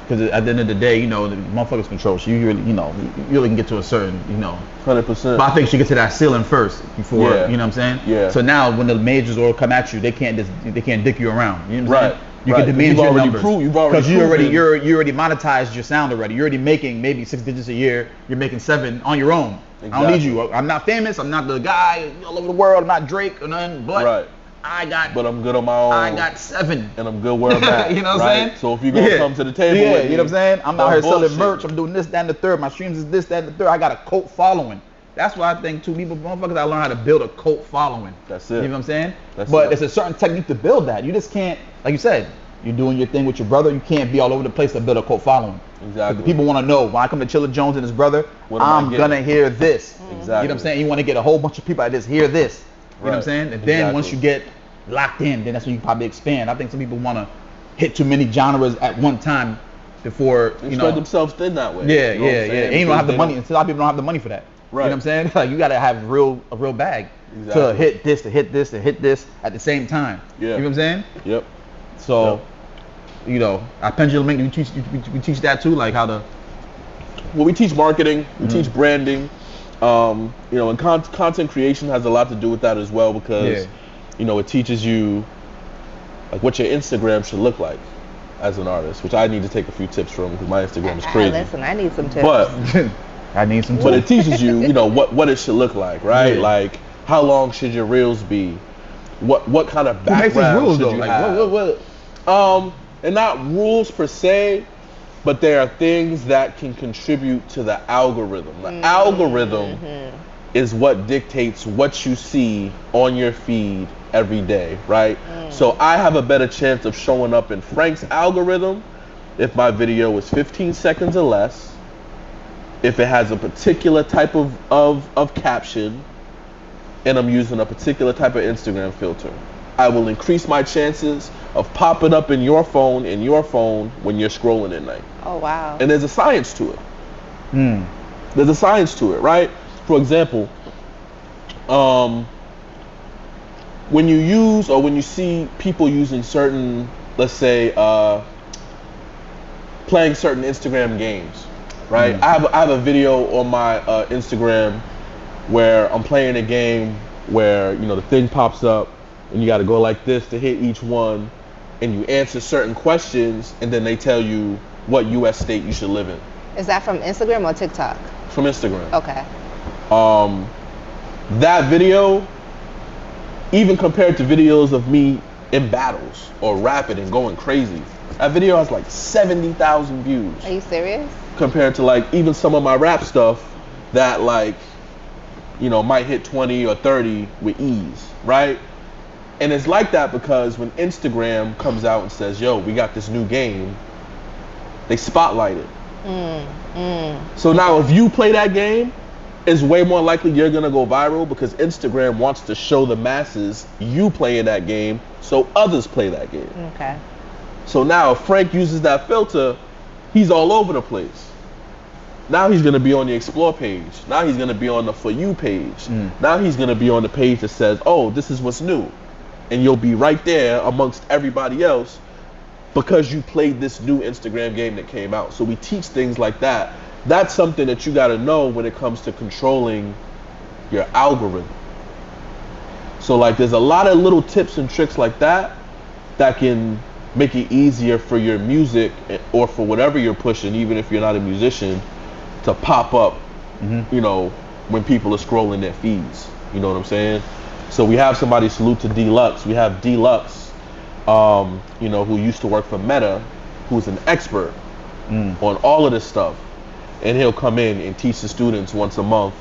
because at the end of the day, you know, the motherfuckers control. So you really, you know, you really can get to a certain, you know. 100%. But I think you should get to that ceiling first before, you know what I'm saying? Yeah. So now when the majors all come at you, they can't dick you around. You know what I'm saying? You right. can demand your numbers. Because you already monetized your sound already. You're already making maybe 6 digits a year. You're making 7 on your own. Exactly. I don't need you. I'm not famous. I'm not the guy all over the world. I'm not Drake or nothing. But but I'm good on my own. I got 7. And I'm good where I'm at. You know what I'm saying? So if you're going to come to the table with me, you know what I'm saying? I'm out here selling merch. I'm doing this, that, and the third. My streams is this, that, and the third. I got a cult following. That's why I think too, motherfuckers, I learn how to build a cult following. That's it. You know what I'm saying? But it's a certain technique to build that. You just can't, like you said, you're doing your thing with your brother. You can't be all over the place to build a cult following. Exactly. People want to know, when I come to Chilla Jones and his brother, I'm going to hear this. Exactly. You know what I'm saying? You want to get a whole bunch of people that just hear this. You know what I'm saying? And then once you get locked in, then that's when you probably expand. I think some people want to hit too many genres at one time before, you know. Spread themselves thin that way. Yeah. And you don't have the money. And a lot of people don't have the money for that. Right. You know what I'm saying? Like you gotta have a real bag to hit this, to hit this, to hit this at the same time. Yeah. You know what I'm saying? Yep. So, you know, at Pendulum Inc, we teach that too, like how to. Well, we teach marketing, we teach branding. You know, and content creation has a lot to do with that as well because, you know, it teaches you like what your Instagram should look like as an artist, which I need to take a few tips from because my Instagram is Ah, crazy. listen, I need some tips. But I need some. but it teaches you, you know, what it should look like, right? Yeah. Like how long should your reels be? What kind of Who makes these background rules, should though? you Like, have? And not rules per se, but there are things that can contribute to the algorithm. The algorithm is what dictates what you see on your feed every day, right? So I have a better chance of showing up in Frank's algorithm if my video is 15 seconds or less, if it has a particular type of caption, and I'm using a particular type of Instagram filter. I will increase my chances of popping up in your phone when you're scrolling at night. Oh, wow. And there's a science to it. There's a science to it, right? For example, when you use or when you see people using certain, let's say, playing certain Instagram games, right? I have a video on my Instagram where I'm playing a game where, you know, the thing pops up and you got to go like this to hit each one, and you answer certain questions, and then they tell you what U.S. state you should live in. Is that from Instagram or TikTok? From Instagram. Okay. That video, even compared to videos of me in battles or rapping and going crazy, that video has like 70,000 views. Are you serious? Compared to like even some of my rap stuff that like, you know, might hit 20 or 30 with ease, right? And it's like that because when Instagram comes out and says, yo, we got this new game, they spotlight it. So now if you play that game, it's way more likely you're gonna go viral because Instagram wants to show the masses you playing that game so others play that game. Okay. So now if Frank uses that filter, he's all over the place. Now he's gonna be on the explore page. Now he's gonna be on the for you page. Now he's gonna be on the page that says, oh, this is what's new. And you'll be right there amongst everybody else because you played this new Instagram game that came out. So we teach things like that. That's something that you gotta know when it comes to controlling your algorithm. So like there's a lot of little tips and tricks like that that can make it easier for your music or for whatever you're pushing, even if you're not a musician, to pop up, you know, when people are scrolling their feeds. You know what I'm saying? So we have somebody, salute to Deluxe. We have Deluxe, you know, who used to work for Meta, who's an expert on all of this stuff. And he'll come in and teach the students once a month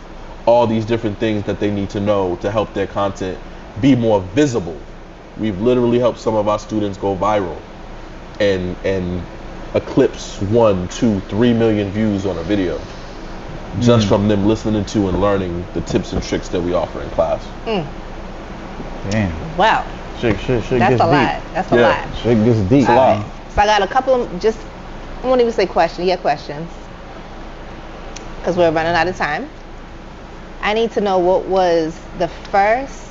all these different things that they need to know to help their content be more visible. We've literally helped some of our students go viral and eclipse 1, 2, 3 million views on a video just from them listening to and learning the tips and tricks that we offer in class. Damn. Wow. Shit That's gets a deep. lot. That's a lot. Shit gets deep. All right. So I got a couple of just, I won't even say questions. Yeah, questions. Because we're running out of time. I need to know what was the first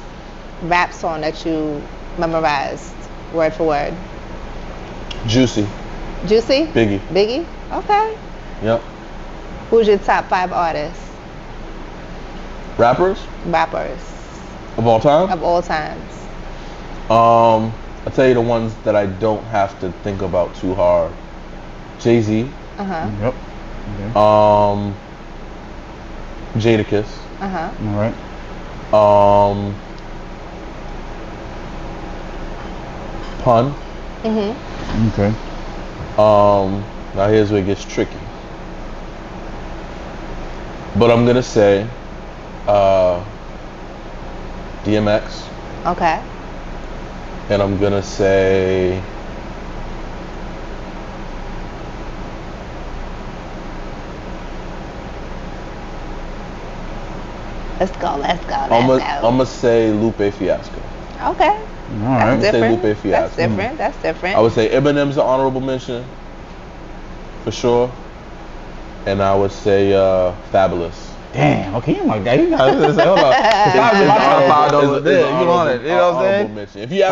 rap song that you memorized word for word. Juicy. Juicy? Biggie. Biggie? Okay. Yep. Who's your top 5 artists? Rappers Rappers of all time? of all times. I'll tell you the ones that I don't have to think about too hard. Jay-Z. Uh-huh. Yep. Okay. Jadakiss. Uh-huh. All right. Pun. Mm-hmm. Okay. Now here's where it gets tricky. But I'm gonna say DMX. Okay. And I'm gonna say Let's go. I'm gonna say Lupe Fiasco. Okay. All right. That's different. Lupe Fiasco. That's different. I would say Eminem's an honorable mention for sure. And I would say Fabulous. Damn. Okay, you my guy. You got this. Hold on. You want it? You know what I'm saying? If you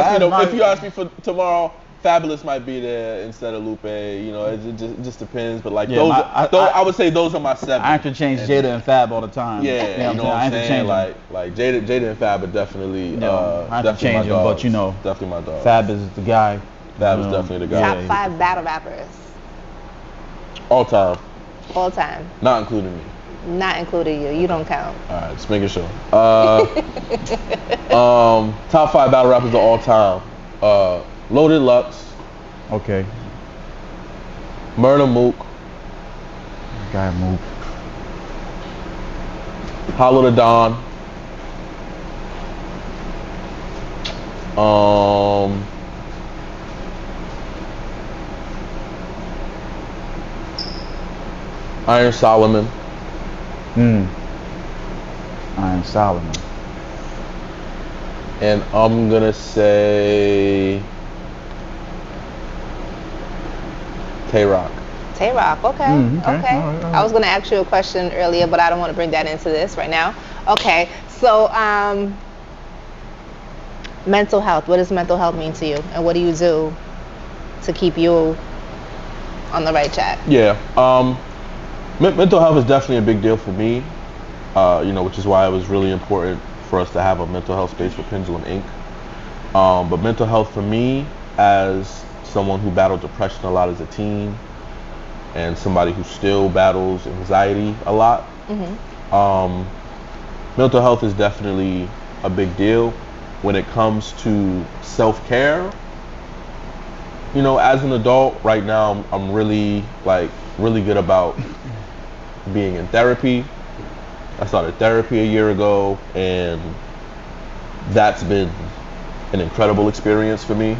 ask me for tomorrow, Fabulous might be there instead of Lupe. You know, it just depends. But like I would say those are my 7. I interchange Jada and Fab all the time. Yeah, you know what I'm saying? Like Jada and Fab are definitely I definitely interchange my them, dogs. but you know, definitely my dog. Fab is the guy. Fab is definitely the guy. Top 5 battle rappers. All time. All time. Not including me. Not including you. You don't count. All right, just making sure. Top 5 battle rappers of all time. Loaded Lux. Okay. Murder Mook. Guy Mook. Hollow the Don. Iron Solomon. Iron Solomon. And I'm gonna say Tay-Rock. Tay-Rock, okay. Okay. Okay. All right. I was going to ask you a question earlier, but I don't want to bring that into this right now. Okay. So, mental health. What does mental health mean to you? And what do you do to keep you on the right track? Yeah. Mental health is definitely a big deal for me, which is why it was really important for us to have a mental health space with Pendulum Inc. But mental health for me, as someone who battled depression a lot as a teen, and somebody who still battles anxiety a lot, mental health is definitely a big deal. When it comes to self-care, as an adult right now, I'm really good about being in therapy. I started therapy a year ago, and that's been an incredible experience for me.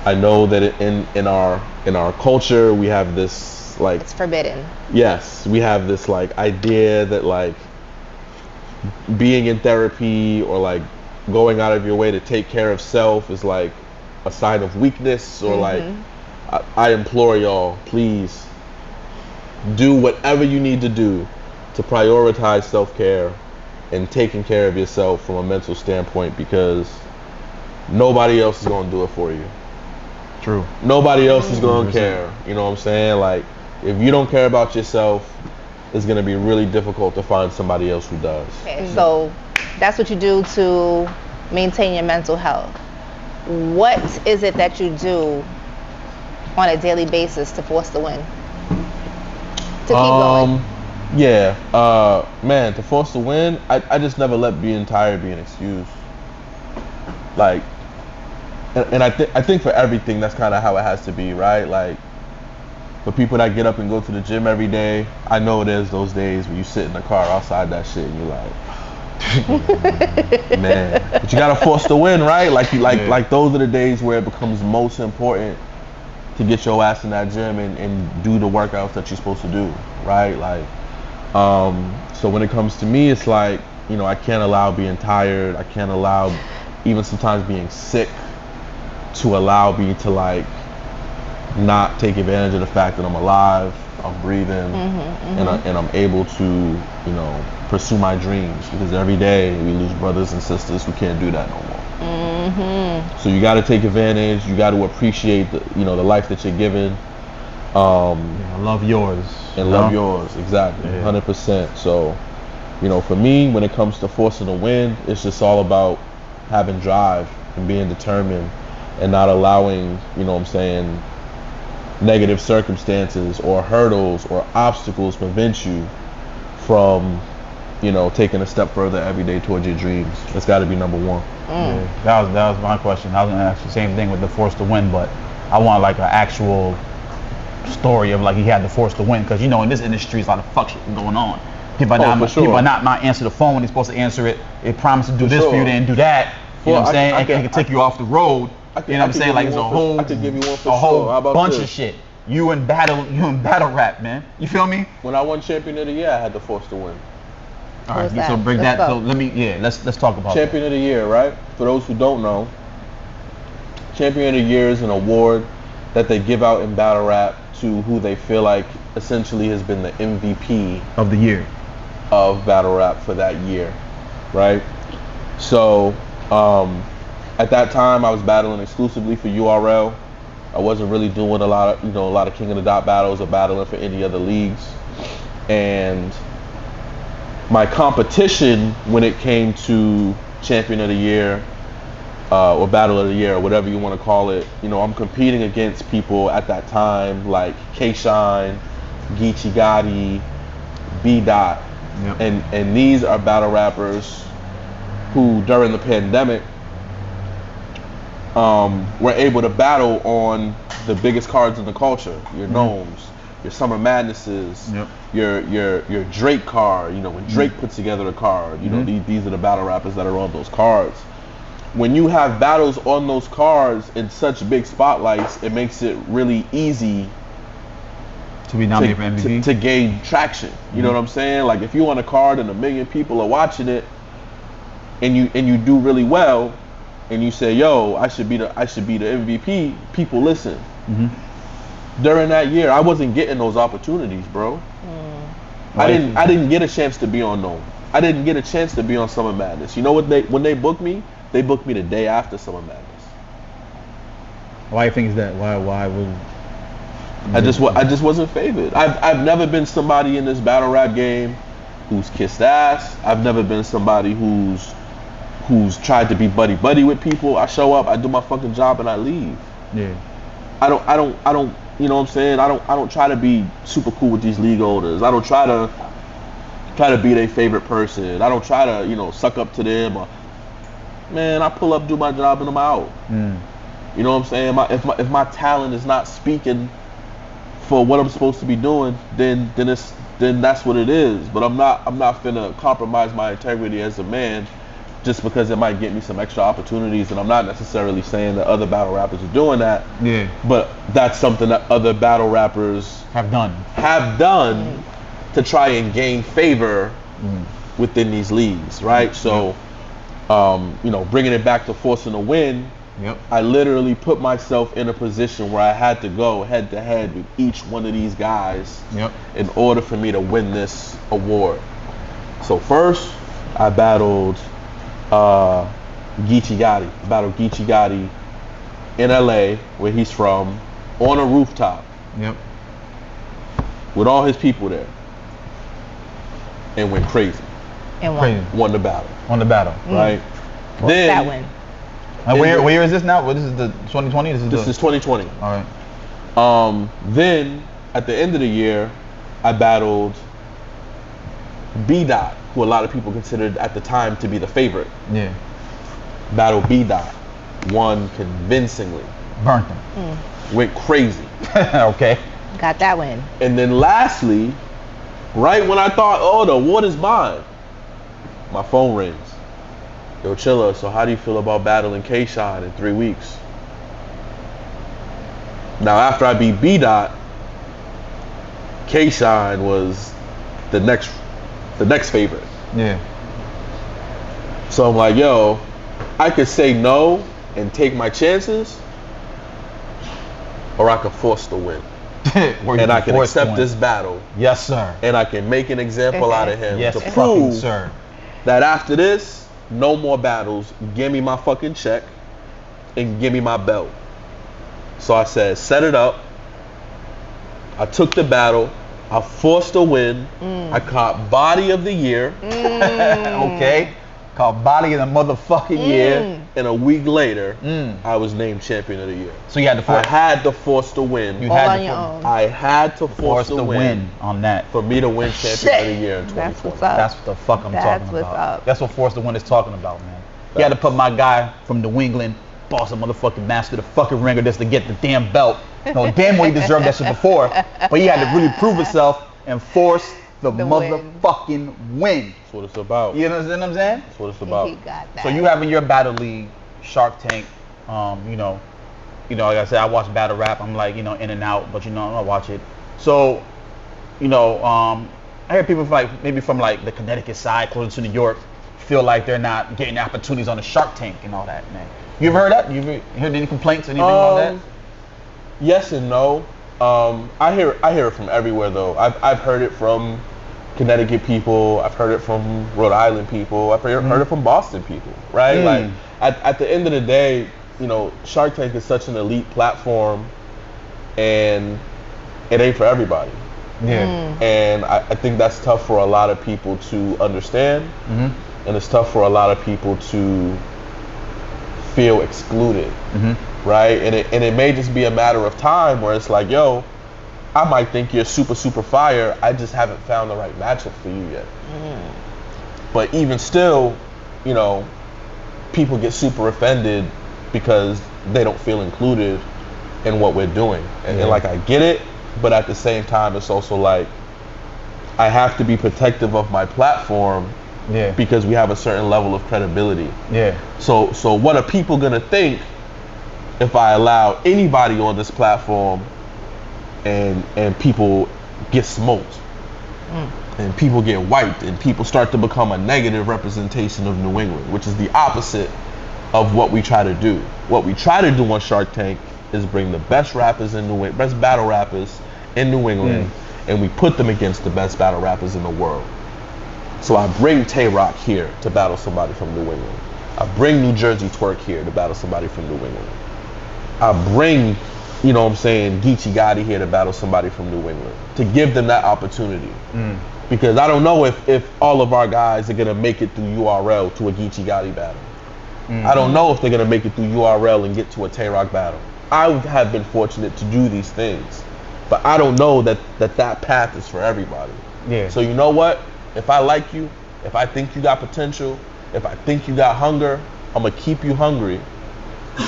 I know that in our culture we have this It's forbidden. Yes, we have this idea that being in therapy or going out of your way to take care of self is a sign of weakness, or I implore y'all, please do whatever you need to do to prioritize self-care and taking care of yourself from a mental standpoint, because nobody else is going to do it for you. True. Nobody else is going to care. You know what I'm saying? If you don't care about yourself, it's going to be really difficult to find somebody else who does. Okay, so that's what you do to maintain your mental health. What is it that you do on a daily basis to force the win? To keep going? Yeah. Man, to force the win, I just never let being tired be an excuse. And I think for everything, that's kind of how it has to be, right? For people that get up and go to the gym every day, I know there's those days where you sit in the car outside that shit and you're man. But you gotta force the win, right? Those are the days where it becomes most important to get your ass in that gym and do the workouts that you're supposed to do, right? So when it comes to me, it's I can't allow being tired. I can't allow even sometimes being sick to allow me to not take advantage of the fact that I'm alive, I'm breathing, and I'm able to pursue my dreams, because every day we lose brothers and sisters who can't do that no more. So you got to take advantage. You got to appreciate the life that you're given. Love yours. And love yours, exactly, 100%. So for me, when it comes to forcing a win, it's just all about having drive and being determined, and not allowing, negative circumstances or hurdles or obstacles prevent you from, taking a step further every day towards your dreams. That's got to be number one. Yeah, that was my question. I was gonna ask the same thing with the force to win, but I want an actual story of he had the force to win, because in this industry, there's a lot of fuck shit going on. People are not answer the phone when they're supposed to answer it. They promise to do this for you, they didn't do that. You know what I'm saying? It can take you off the road. You know what I'm saying? It's a whole, I could give you one for a whole sure. bunch of shit. You in battle rap, man. You feel me? When I won Champion of the Year, I had the force to win. All right, so bring that. So let's talk about Champion of the Year, right? For those who don't know, Champion of the Year is an award that they give out in battle rap to who they feel like essentially has been the MVP of the year of battle rap for that year, right? So at that time, I was battling exclusively for URL. I wasn't really doing a lot of King of the Dot battles or battling for any other leagues. And my competition when it came to Champion of the Year or battle of the year, or whatever you want to call it. You know, I'm competing against people at that time like K-Shine, Geechee Gotti, B Dot, Yep. and these are battle rappers who during the pandemic were able to battle on the biggest cards in the culture, your Gnomes, your Summer Madnesses, Yep. your Drake card. You know, when Drake puts together a card, you know, these are the battle rappers that are on those cards. When you have battles on those cards in such big spotlights, it makes it really easy To be nominated for MVP. to gain traction. You know what I'm saying? Like if you on a card and 1 million people are watching it, and you do really well, and you say, "Yo, I should be the MVP," people listen. During that year, I wasn't getting those opportunities, bro. I didn't get a chance to be on Gnome. I didn't get a chance to be on Summer Madness. You know what? When they booked me the day after Summer Madness. Why do you think is that? Why would? I just wasn't favored. I've never been somebody in this battle rap game who's kissed ass. I've never been somebody who's tried to be buddy with people. I show up, I do my fucking job, and I leave. Yeah. I don't. You know what I'm saying? I don't try to be super cool with these league holders. I don't try to be their favorite person. I don't try to suck up to them. Man, I pull up, do my job, and I'm out. You know what I'm saying? If my talent is not speaking for what I'm supposed to be doing, then that's what it is. But I'm not finna compromise my integrity as a man just because it might get me some extra opportunities. And I'm not necessarily saying that other battle rappers are doing that. Yeah. But that's something that other battle rappers Have done to try and gain favor within these leagues, right? So, bringing it back to forcing a win. Yep. I literally put myself in a position where I had to go head to head with each one of these guys in order for me to win this award. So first, I battled Geechee Gotti. I battled Geechee Gotti in LA, where he's from, on a rooftop. Yep. With all his people there. And went crazy. And Crazy. Won the battle. On the battle. Right? What's that win? What year is this now? What is the 2020? This is 2020. All right. Then at the end of the year, I battled B Dot, who a lot of people considered at the time to be the favorite. Yeah. Battled B Dot, won convincingly. Burnt him. Went crazy. Okay. Got that win. And then lastly, right when I thought, oh, the award is mine, my phone rings. Yo, Chilla, so how do you feel about battling K-Shine in 3 weeks? Now, after I beat B Dot, K-Shine was the next favorite. Yeah. So I'm like, yo, I could say no and take my chances, or I could force the win. And I can accept this battle. Yes, sir. And I can make an example out of him Yes, to fucking prove sir. that after this, no more battles. Give me my fucking check and give me my belt. So I said, set it up. I took the battle. I forced a win. I caught body of the year. Okay. Called body of the motherfucking year. And a week later, I was named champion of the year. So you had to force. I had to force the win. You All had on to your force- own. I had to force the win on that. for me to win champion of the year in 2020. That's what's up. That's what the fuck I'm That's talking what's about. up. That's what Force the Win is talking about, man. He had to put my guy from New England, Boston motherfucking master, the fucking ringer, just to get the damn belt. No, damn well he deserved that shit before, but he had to really prove himself and force the The motherfucking win. That's what it's about. You understand what I'm saying? That's what it's about. He got that. So you have in your battle league, Shark Tank, like I said, I watch battle rap. I'm like, in and out, but I watch it. So, I hear people from the Connecticut side, closer to New York, feel like they're not getting opportunities on the Shark Tank and all that, man. You ever heard that? You ever heard any complaints, anything about that? Yes and no. I hear it from everywhere though. I've heard it from Connecticut people. I've heard it from Rhode Island people. I've heard it from Boston people. Right? Like at the end of the day, Shark Tank is such an elite platform, and it ain't for everybody. Yeah. And I think that's tough for a lot of people to understand, and it's tough for a lot of people to feel excluded, right? And it may just be a matter of time where it's like, yo, I might think you're super, super fire. I just haven't found the right matchup for you yet. But even still, you know, people get super offended because they don't feel included in what we're doing. And like, I get it, but at the same time, it's also like, I have to be protective of my platform because we have a certain level of credibility. So what are people gonna think if I allow anybody on this platform and people get smoked and people get wiped and people start to become a negative representation of New England, which is the opposite of what we try to do. What we try to do on Shark Tank is bring the best rappers in New England, best battle rappers in New England, and we put them against the best battle rappers in the world. So I bring Tay-Rock here to battle somebody from New England. I bring New Jersey Twerk here to battle somebody from New England. I bring, you know what I'm saying, Geechee Gotti here to battle somebody from New England, to give them that opportunity. Because I don't know if all of our guys are gonna make it through URL to a Geechee Gotti battle. I don't know if they're gonna make it through URL and get to a Tay-Rock battle. I have been fortunate to do these things, but I don't know that path is for everybody. So you know what? If I like you, if I think you got potential, if I think you got hunger, I'm gonna keep you hungry,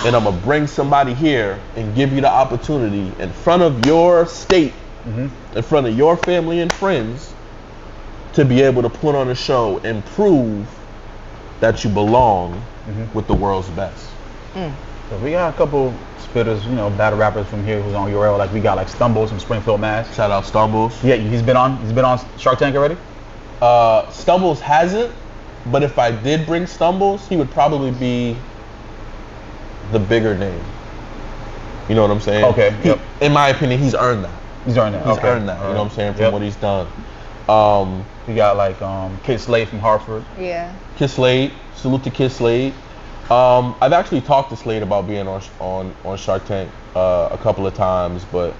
and I'm gonna bring somebody here and give you the opportunity in front of your state, in front of your family and friends, to be able to put on a show and prove that you belong with the world's best. So we got a couple spitters, you know, battle rappers from here who's on URL. Like we got like Stumbles from Springfield, Mass. Shout out Stumbles. Yeah, he's been on Shark Tank already. Stumbles hasn't, but if I did bring Stumbles, he would probably be the bigger name. You know what I'm saying? Okay. In my opinion, he's earned that. He's earned that. He's earned that. You know what I'm saying? From what he's done. We got like Kid Slade from Hartford. Kid Slade. Salute to Kid Slade. I've actually talked to Slade about being on Shark Tank a couple of times, but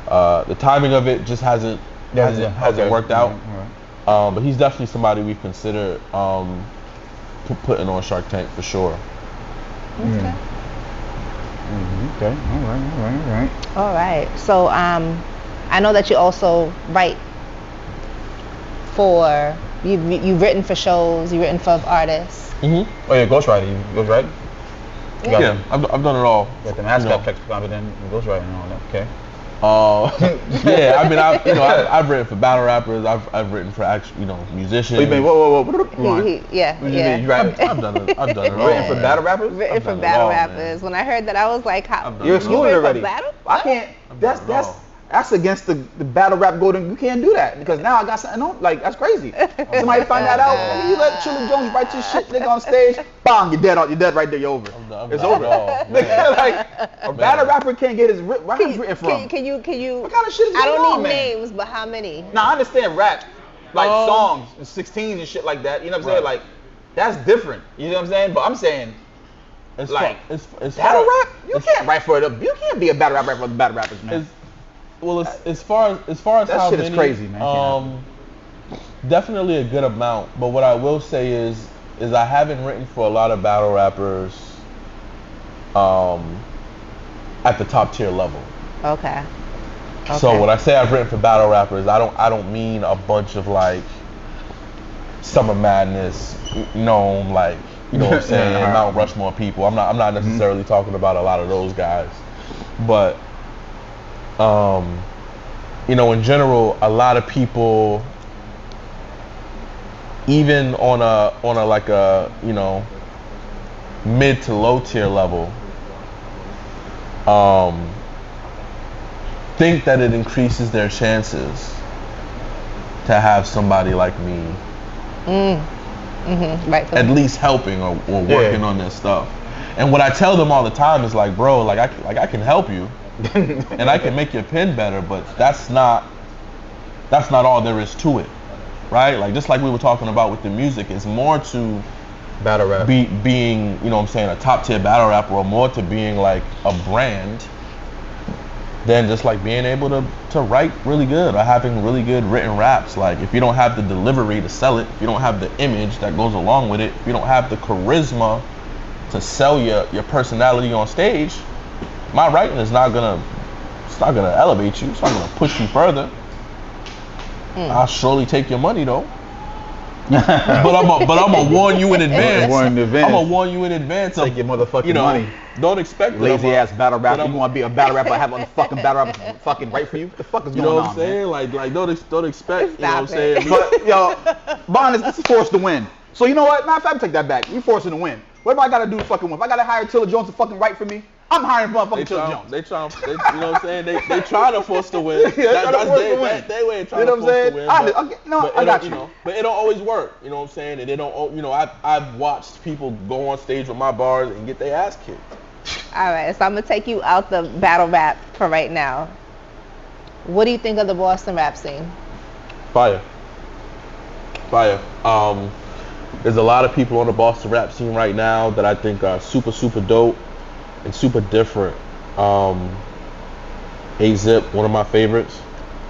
the timing of it just hasn't worked out. But he's definitely somebody we've considered putting on Shark Tank for sure. Okay. Okay. All right. So I know that you also write for you've written for shows, you've written for artists. Oh yeah, ghostwriting. You ghostwrite? Yeah, I've done it all. Got the mascot text then ghostwriting and all that. Okay. Yeah, I mean, I've written for battle rappers. I've written for musicians. What do you mean? Whoa. Come on. Yeah. I've done it. Written for battle rappers? Written for battle rappers. When I heard that, I was like, "How? You're excluded already." Battle? I can't. That's against the battle rap golden. You can't do that because now I got something on. Like that's crazy. Somebody find that out. When you let Chilla Jones write your shit, nigga, on stage, bang, you're dead. You're dead right there. You're over. It's over. Like a battle rapper can't get his rhymes written from. Can you? What kind of shit is going on, I don't need man? names, but how many? Now I understand rap, like songs, 16s and shit like that. You know what I'm saying? Like that's different. You know what I'm saying? But I'm saying. It's battle rap? You can't write for it. You can't be a battle rapper for the battle rappers, man. Well, as far as that how shit many, is crazy, man. Definitely a good amount. But what I will say is I haven't written for a lot of battle rappers at the top tier level. Okay. So when I say I've written for battle rappers, I don't mean a bunch of like Summer Madness, like you know what I'm saying, Mount Rushmore people. I'm not necessarily talking about a lot of those guys, but in general, a lot of people, even on a like a mid to low tier level, think that it increases their chances to have somebody like me at least helping or working on their stuff. And what I tell them all the time is like, bro, like I can help you and I can make your pen better, but that's not all there is to it, right? Like just like we were talking about with the music, it's more to battle rap being a top tier battle rapper, or more to being like a brand than just like being able to write really good or having really good written raps. Like if you don't have the delivery to sell it, if you don't have the image that goes along with it, if you don't have the charisma to sell your personality on stage, my writing is not gonna elevate you. It's not gonna push you further. I'll surely take your money though. but I'm gonna warn you in advance. I'm gonna warn you in advance. Take your motherfucking money. Don't expect lazy ass battle rapper. You want to be a battle rapper? Have a fucking battle rapper fucking write for you? What the fuck is going on? You know what I'm saying? Man? Like don't expect. You know what I'm saying? But yo, Bond is forced to win. So you know what? Matter of fact, take that back. You forcing to win. What if I gotta do to fucking win? If I gotta hire Chilla Jones to fucking write for me, I'm hiring motherfucking Chilla Jones. They you know what I'm saying? They try to force to win. That's they way trying to force to win. I got you. But it don't always work. You know what I'm saying? And they don't. You know, I've watched people go on stage with my bars and get their ass kicked. All right, so I'm gonna take you out the battle rap for right now. What do you think of the Boston rap scene? Fire. There's a lot of people on the Boston rap scene right now that I think are super, super dope and super different. A-Zip, one of my favorites.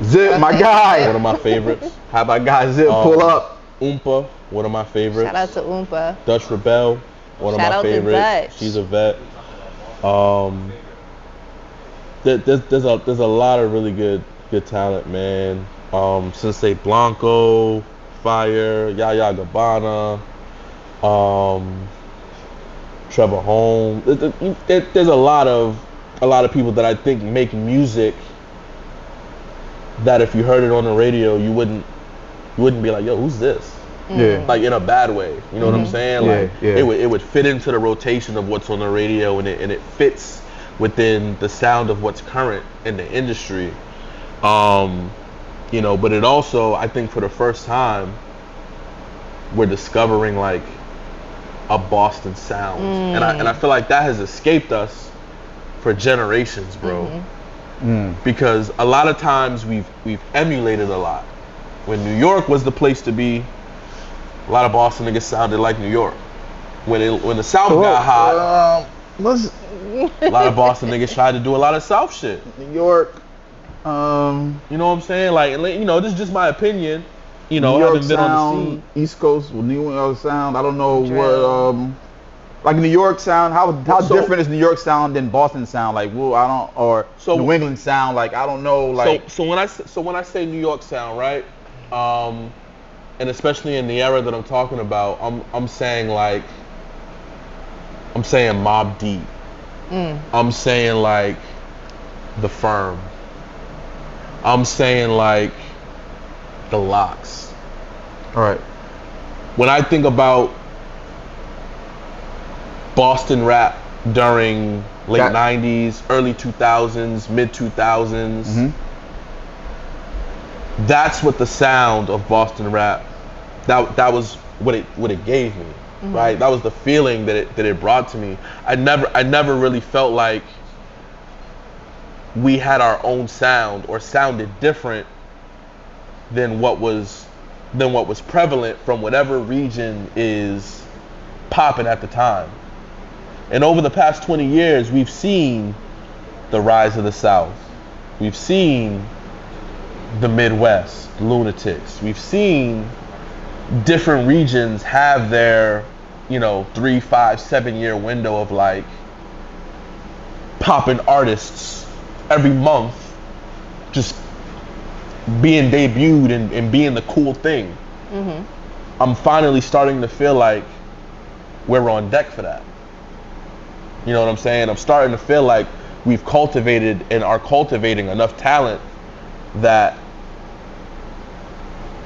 Zip, my guy. One of my favorites. How about guy Zip, pull up. Oompa, one of my favorites. Shout out to Oompa. Dutch Rebel, one of my favorites. Dutch. She's a vet. There's a lot of really good talent, man. Sensei Blanco, Fire, Yaya Gabbana, Trevor Holmes. There's a lot of people that I think make music that if you heard it on the radio, you wouldn't be like, yo, who's this? Yeah. Like in a bad way. You know what I'm saying? Like yeah. It would fit into the rotation of what's on the radio, and it fits within the sound of what's current in the industry. You know, but it also, I think for the first time, we're discovering like a Boston sound. And I feel like that has escaped us for generations, bro. Because a lot of times we've emulated a lot. When New York was the place to be, a lot of Boston niggas sounded like New York. When the South got hot, a lot of Boston niggas tried to do a lot of South shit. New York. You know what I'm saying? Like, you know, this is just my opinion. You know, New York having been sound, on the scene. East Coast, New York sound. I don't know what, like New York sound. How different is New York sound than Boston sound? Like, well, I don't, or New England sound. Like, I don't know. Like, so when I say New York sound, right? And especially in the era that I'm talking about, I'm saying Mobb Deep. I'm saying like The Firm. I'm saying like The Lox. All right. When I think about Boston rap during late 90s, early 2000s, mid 2000s, that's what the sound of Boston rap, that was what it gave me, right? That was the feeling that it brought to me. I never really felt like we had our own sound or sounded different than what was prevalent from whatever region is popping at the time. And over the past 20 years, we've seen the rise of the South. We've seen the Midwest, lunatics. We've seen different regions have their, 3, 5, 7 year window of like popping artists every month, just being debuted and being the cool thing. I'm finally starting to feel like we're on deck for that. You know what I'm saying? I'm starting to feel like we've cultivated and are cultivating enough talent that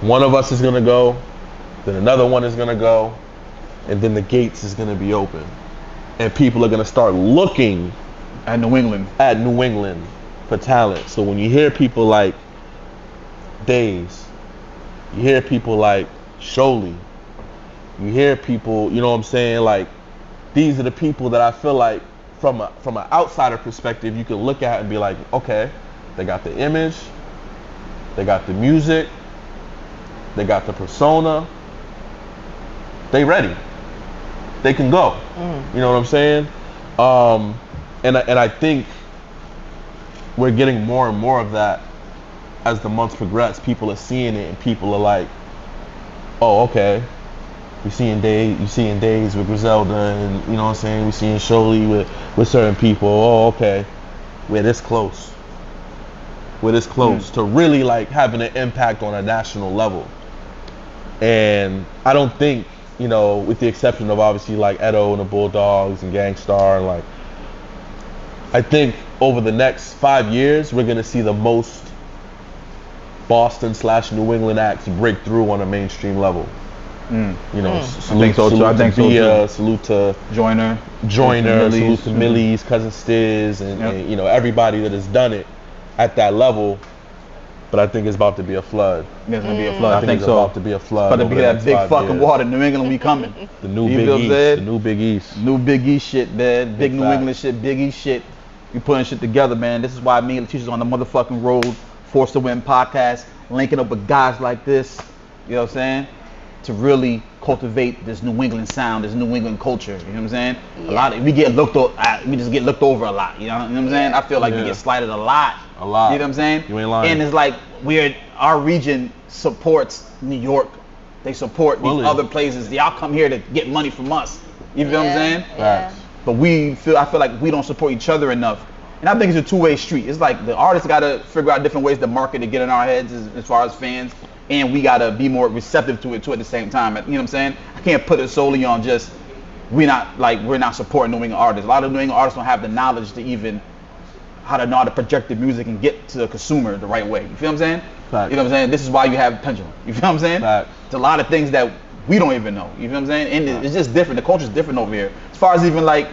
one of us is going to go, then another one is going to go, and then the gates is going to be open. And people are going to start looking at New England for talent. So when you hear people like Days, you hear people like Sholey, you hear people, you know what I'm saying, like these are the people that I feel like from an outsider perspective you can look at and be like, okay, they got the image, they got the music, they got the persona, they ready, they can go. You know what I'm saying? And I think we're getting more and more of that as the months progress. People are seeing it and people are like, oh, okay, You seeing Days with Griselda, and you know what I'm saying. We seeing Sholey with certain people. Oh, okay, we're this close. We're this close to really like having an impact on a national level. And I don't think, you know, with the exception of obviously like Edo and the Bulldogs and Gangstar, and like, I think over the next 5 years we're gonna see the most Boston/New England acts break through on a mainstream level. You know, salute to Bia, salute to Joyner, salute to Millie's, Cousin Stiz, and you know, everybody that has done it at that level. But I think it's about to be a flood. There's gonna be a flood. I think it's about to be a flood. It's about to be that big fucking water. New England, we coming. The new Big East. The new Big East. New Big East shit, man. Big New England shit, Big East shit. We putting shit together, man. This is why me and Letitia's on the motherfucking road. Forced to Win podcast, linking up with guys like this. You know what I'm saying? To really cultivate this New England sound, this New England culture. You know what I'm saying? Yeah. A lot of we just get looked over a lot. You know what I'm saying? I feel like we get slighted a lot. A lot. You know what I'm saying? You ain't lying. And it's like our region supports New York. They support these other places. Y'all come here to get money from us. You feel what I'm saying? Yeah. But I feel like we don't support each other enough. And I think it's a two-way street. It's like the artists got to figure out different ways to market to get in our heads as far as fans. And we got to be more receptive to it too at the same time. You know what I'm saying? I can't put it solely on just we're not supporting New England artists. A lot of New England artists don't have the knowledge to even how to project the music and get to the consumer the right way. You feel what I'm saying? Fact. You know what I'm saying? This is why you have Pendulum. You feel what I'm saying? Fact. It's a lot of things that we don't even know. You feel what I'm saying? And it's just different. The culture's different over here. As far as even like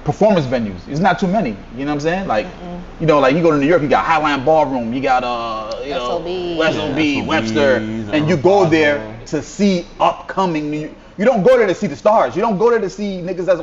performance venues, it's not too many. You know what I'm saying? Like, you know, like you go to New York, you got Highline Ballroom, you got SOB, Webster, and you go there to see upcoming. You don't go there to see the stars. You don't go there to see niggas that's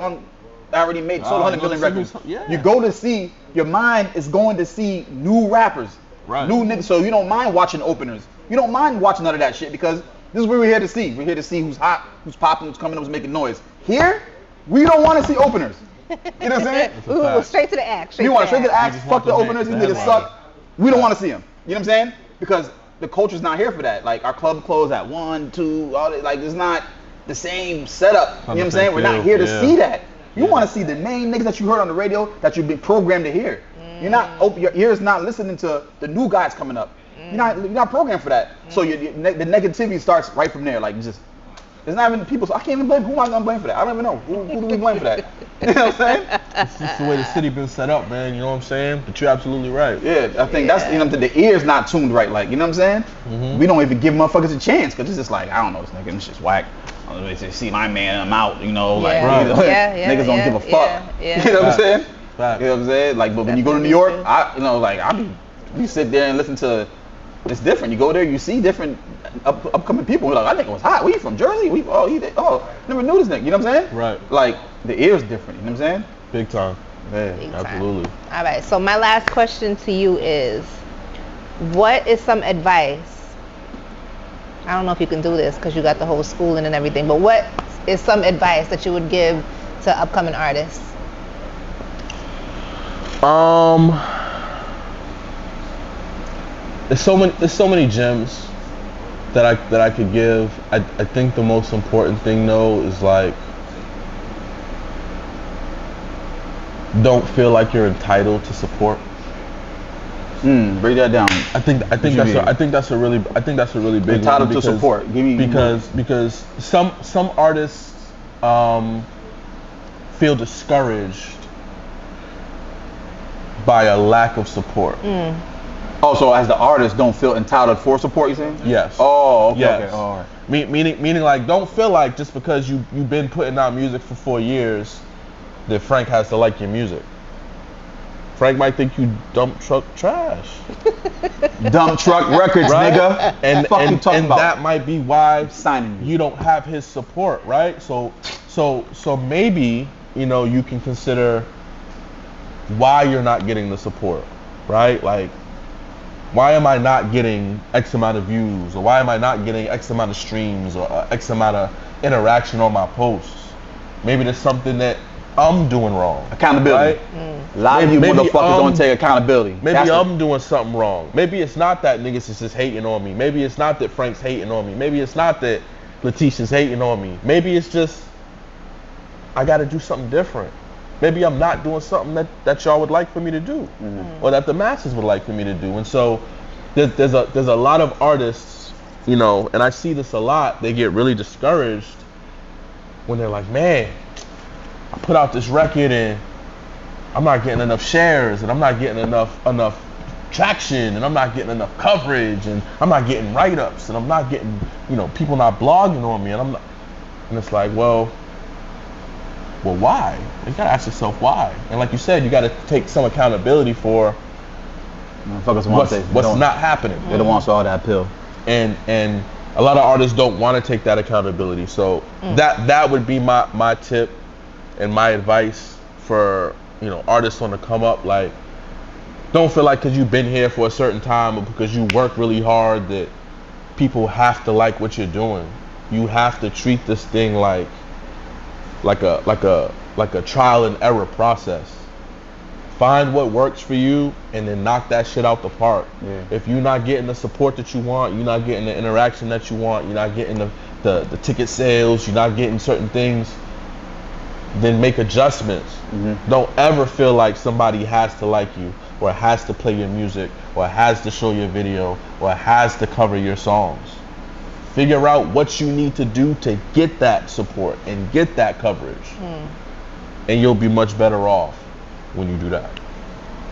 already made sold 100 million records. You go to see. Your mind is going to see new rappers, new niggas. So you don't mind watching openers. You don't mind watching none of that shit because this is what we're here to see. We're here to see who's hot, who's popping, who's coming up, who's making noise. Here, we don't want to see openers. You know what I'm saying? We go straight to the act. We want straight to the act. Fuck the openers. These niggas suck. We don't want to see them. You know what I'm saying? Because the culture's not here for that. Like our club closed at 1, 2, all that. Like it's not the same setup. You know what I'm saying? We're not here to see that. You want to see the main niggas that you heard on the radio that you've been programmed to hear. You're not your ears not listening to the new guys coming up. You're not programmed for that. So the negativity starts right from there. Like just. There's not even people, so I can't even blame. Who am I gonna blame for that? I don't even know. Who do we blame for that? You know what I'm saying? It's just the way the city been set up, man. You know what I'm saying? But you're absolutely right. Yeah, I think that's, you know, the ear's not tuned right. Like, you know what I'm saying? We don't even give motherfuckers a chance because it's just like, I don't know, this nigga, this shit's whack. They say, see my man, I'm out. You know, like niggas don't give a fuck. You know what I'm saying? Fact. You know what I'm saying? Like, but when you go to New York, we sit there and listen to. It's different. You go there, you see different upcoming people. We're like, I think it was hot. Where you from? Jersey? Never knew this nigga. You know what I'm saying? Right. Like the ear's different. You know what I'm saying? Big time. Yeah. Big time. Absolutely. All right. So my last question to you is, what is some advice? I don't know if you can do this because you got the whole schooling and everything. But what is some advice that you would give to upcoming artists? There's so many gems that I could give. I think the most important thing though is like, don't feel like you're entitled to support. Break that down. I think that's a really big entitled one to support. Because some artists feel discouraged by a lack of support. Oh, so as the artist, don't feel entitled for support, you saying? Yes. Oh, okay. Yes. Okay. All right. Meaning like, don't feel like just because you've been putting out music for 4 years that Frank has to like your music. Frank might think you dump truck trash. Dump truck records, right? Nigga. And about? that might be why Signing you don't have his support, right? So maybe, you know, you can consider why you're not getting the support, right? Like, why am I not getting X amount of views, or why am I not getting X amount of streams, or X amount of interaction on my posts? Maybe there's something that I'm doing wrong. Accountability. Right? A lot of you motherfuckers don't take accountability. Maybe I'm doing something wrong. Maybe it's not that niggas is just hating on me. Maybe it's not that Frank's hating on me. Maybe it's not that Letitia's hating on me. Maybe it's just I got to do something different. Maybe I'm not doing something that y'all would like for me to do, or that the masses would like for me to do. And so there's a lot of artists, you know, and I see this a lot. They get really discouraged when they're like, man, I put out this record and I'm not getting enough shares, and I'm not getting enough traction, and I'm not getting enough coverage, and I'm not getting write-ups, and I'm not getting, you know, people not blogging on me, and it's like, well, why? You gotta ask yourself why. And like you said, you gotta take some accountability for what's not happening. They don't want all that pill. And a lot of artists don't want to take that accountability. So that would be my tip and my advice for, you know, artists on the come up. Like, don't feel like because you've been here for a certain time or because you work really hard that people have to like what you're doing. You have to treat this thing like a trial and error process. Find what works for you and then knock that shit out the park. Yeah. If you're not getting the support that you want, you're not getting the interaction that you want, you're not getting the ticket sales, you're not getting certain things, then make adjustments. Don't ever feel like somebody has to like you, or has to play your music, or has to show your video, or has to cover your songs. Figure out what you need to do to get that support and get that coverage. And you'll be much better off when you do that.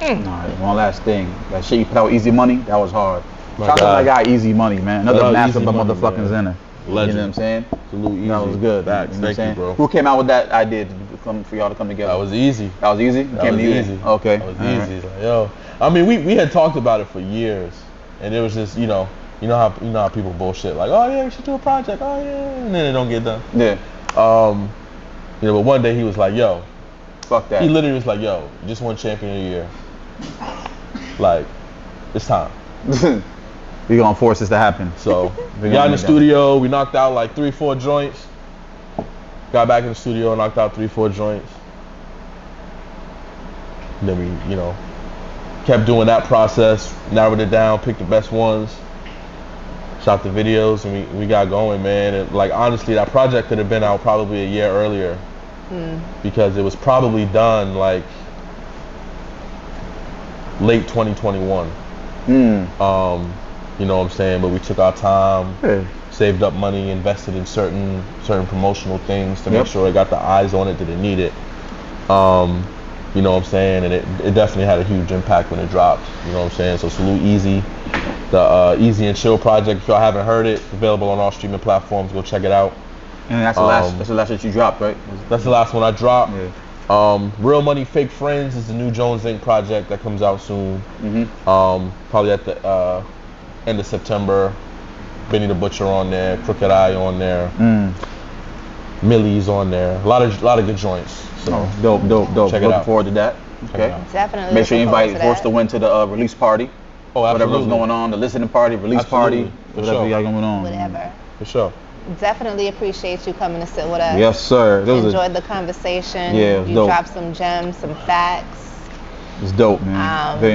All right, one last thing. That shit you put out, Easy Money, that was hard. Shout out to my guy, Easy Money, man. Another massive motherfucking center. Legend. You know what I'm saying? Salute Easy. That was good. Facts. You know Thank you, bro. Who came out with that idea for y'all to come together? That was easy. That was easy? That was easy. Okay. That was easy. Like, yo, I mean, we had talked about it for years, and it was just, you know how people bullshit, like, oh yeah, we should do a project, oh yeah, and then it don't get done. Yeah. But one day he was like, yo, fuck that. He literally was like, yo, you just won Champion of the Year. Like, it's time. We gonna force this to happen. So we got in the studio, we knocked out like 3-4 joints. Got back in the studio, knocked out 3-4 joints. And then we, you know, kept doing that process, narrowed it down, picked the best ones, shot the videos, and we got going, man. And like, honestly, that project could have been out probably a year earlier, because it was probably done like late 2021. You know what I'm saying? But we took our time, saved up money, invested in certain promotional things to make sure it got the eyes on it that it needed. You know what I'm saying? And it definitely had a huge impact when it dropped. You know what I'm saying? So salute Easy. The Easy and Chill project, if y'all haven't heard it, it's available on all streaming platforms. Go check it out. And that's the last that you dropped, right? That's the last one I dropped. Yeah. Real Money Fake Friends is the new Jones Inc. project that comes out soon. Probably at the end of September. Benny the Butcher on there, Crooked Eye on there, Millie's on there. A lot of good joints. So dope. Check it out. Looking forward to that. Okay. Definitely. Make sure you invite Force to Win to the release party. Oh, absolutely. Whatever's going on, the listening party, release party, whatever you got going on. Whatever. For sure. Definitely appreciate you coming to sit with us. Yes, sir. Enjoyed the conversation. Yeah, you dropped some gems, some facts. It's dope, man. Very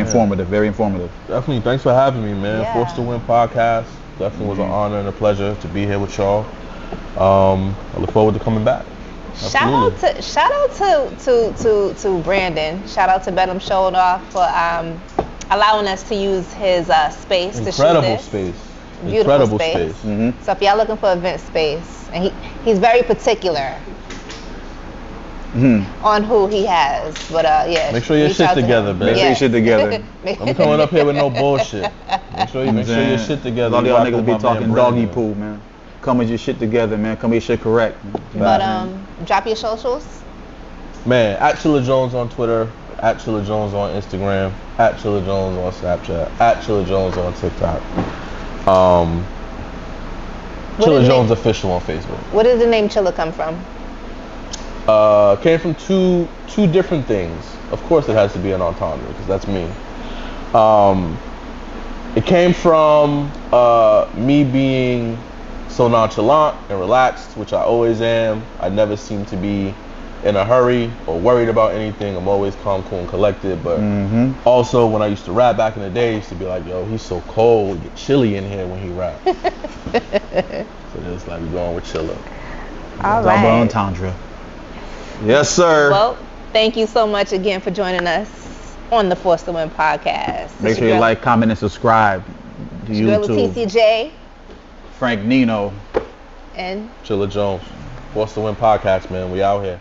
informative. Definitely. Thanks for having me, man. Yeah. Force to Win podcast. Definitely was an honor and a pleasure to be here with y'all. I look forward to coming back. Absolutely. Shout out to Brandon. Shout out to Bedlam Showed Off for allowing us to use his space to shoot this. Incredible space. So if y'all looking for event space, and he's very particular on who he has, but yeah. Make sure your shit together, baby. Make sure your shit together. I'm coming up here with no bullshit. Make sure your shit together. A lot of y'all niggas be talking doggy poo, man. Come with your shit together, man. Come with your shit correct. But drop your socials. Man, at Chilla Jones on Twitter, at Chilla Jones on Instagram, at Chilla Jones on Snapchat, at Chilla Jones on TikTok. Chilla Jones official on Facebook. Where did the name Chilla come from? Came from two different things. Of course, it has to be an entendre because that's me. It came from me being so nonchalant and relaxed, which I always am. I never seem to be in a hurry or worried about anything. I'm always calm, cool, and collected. But also, when I used to rap back in the day, I used to be like, yo, he's so cold. Get chilly in here when he rap. So it's like we going with Chilla. All Double right. entendre. Yes, sir. Well, thank you so much again for joining us on the Force to Win podcast. Make sure you like, comment, and subscribe to Girl YouTube. TCJ Frank Nino. and Chilla Jones. Force to Win podcast, man. We out here.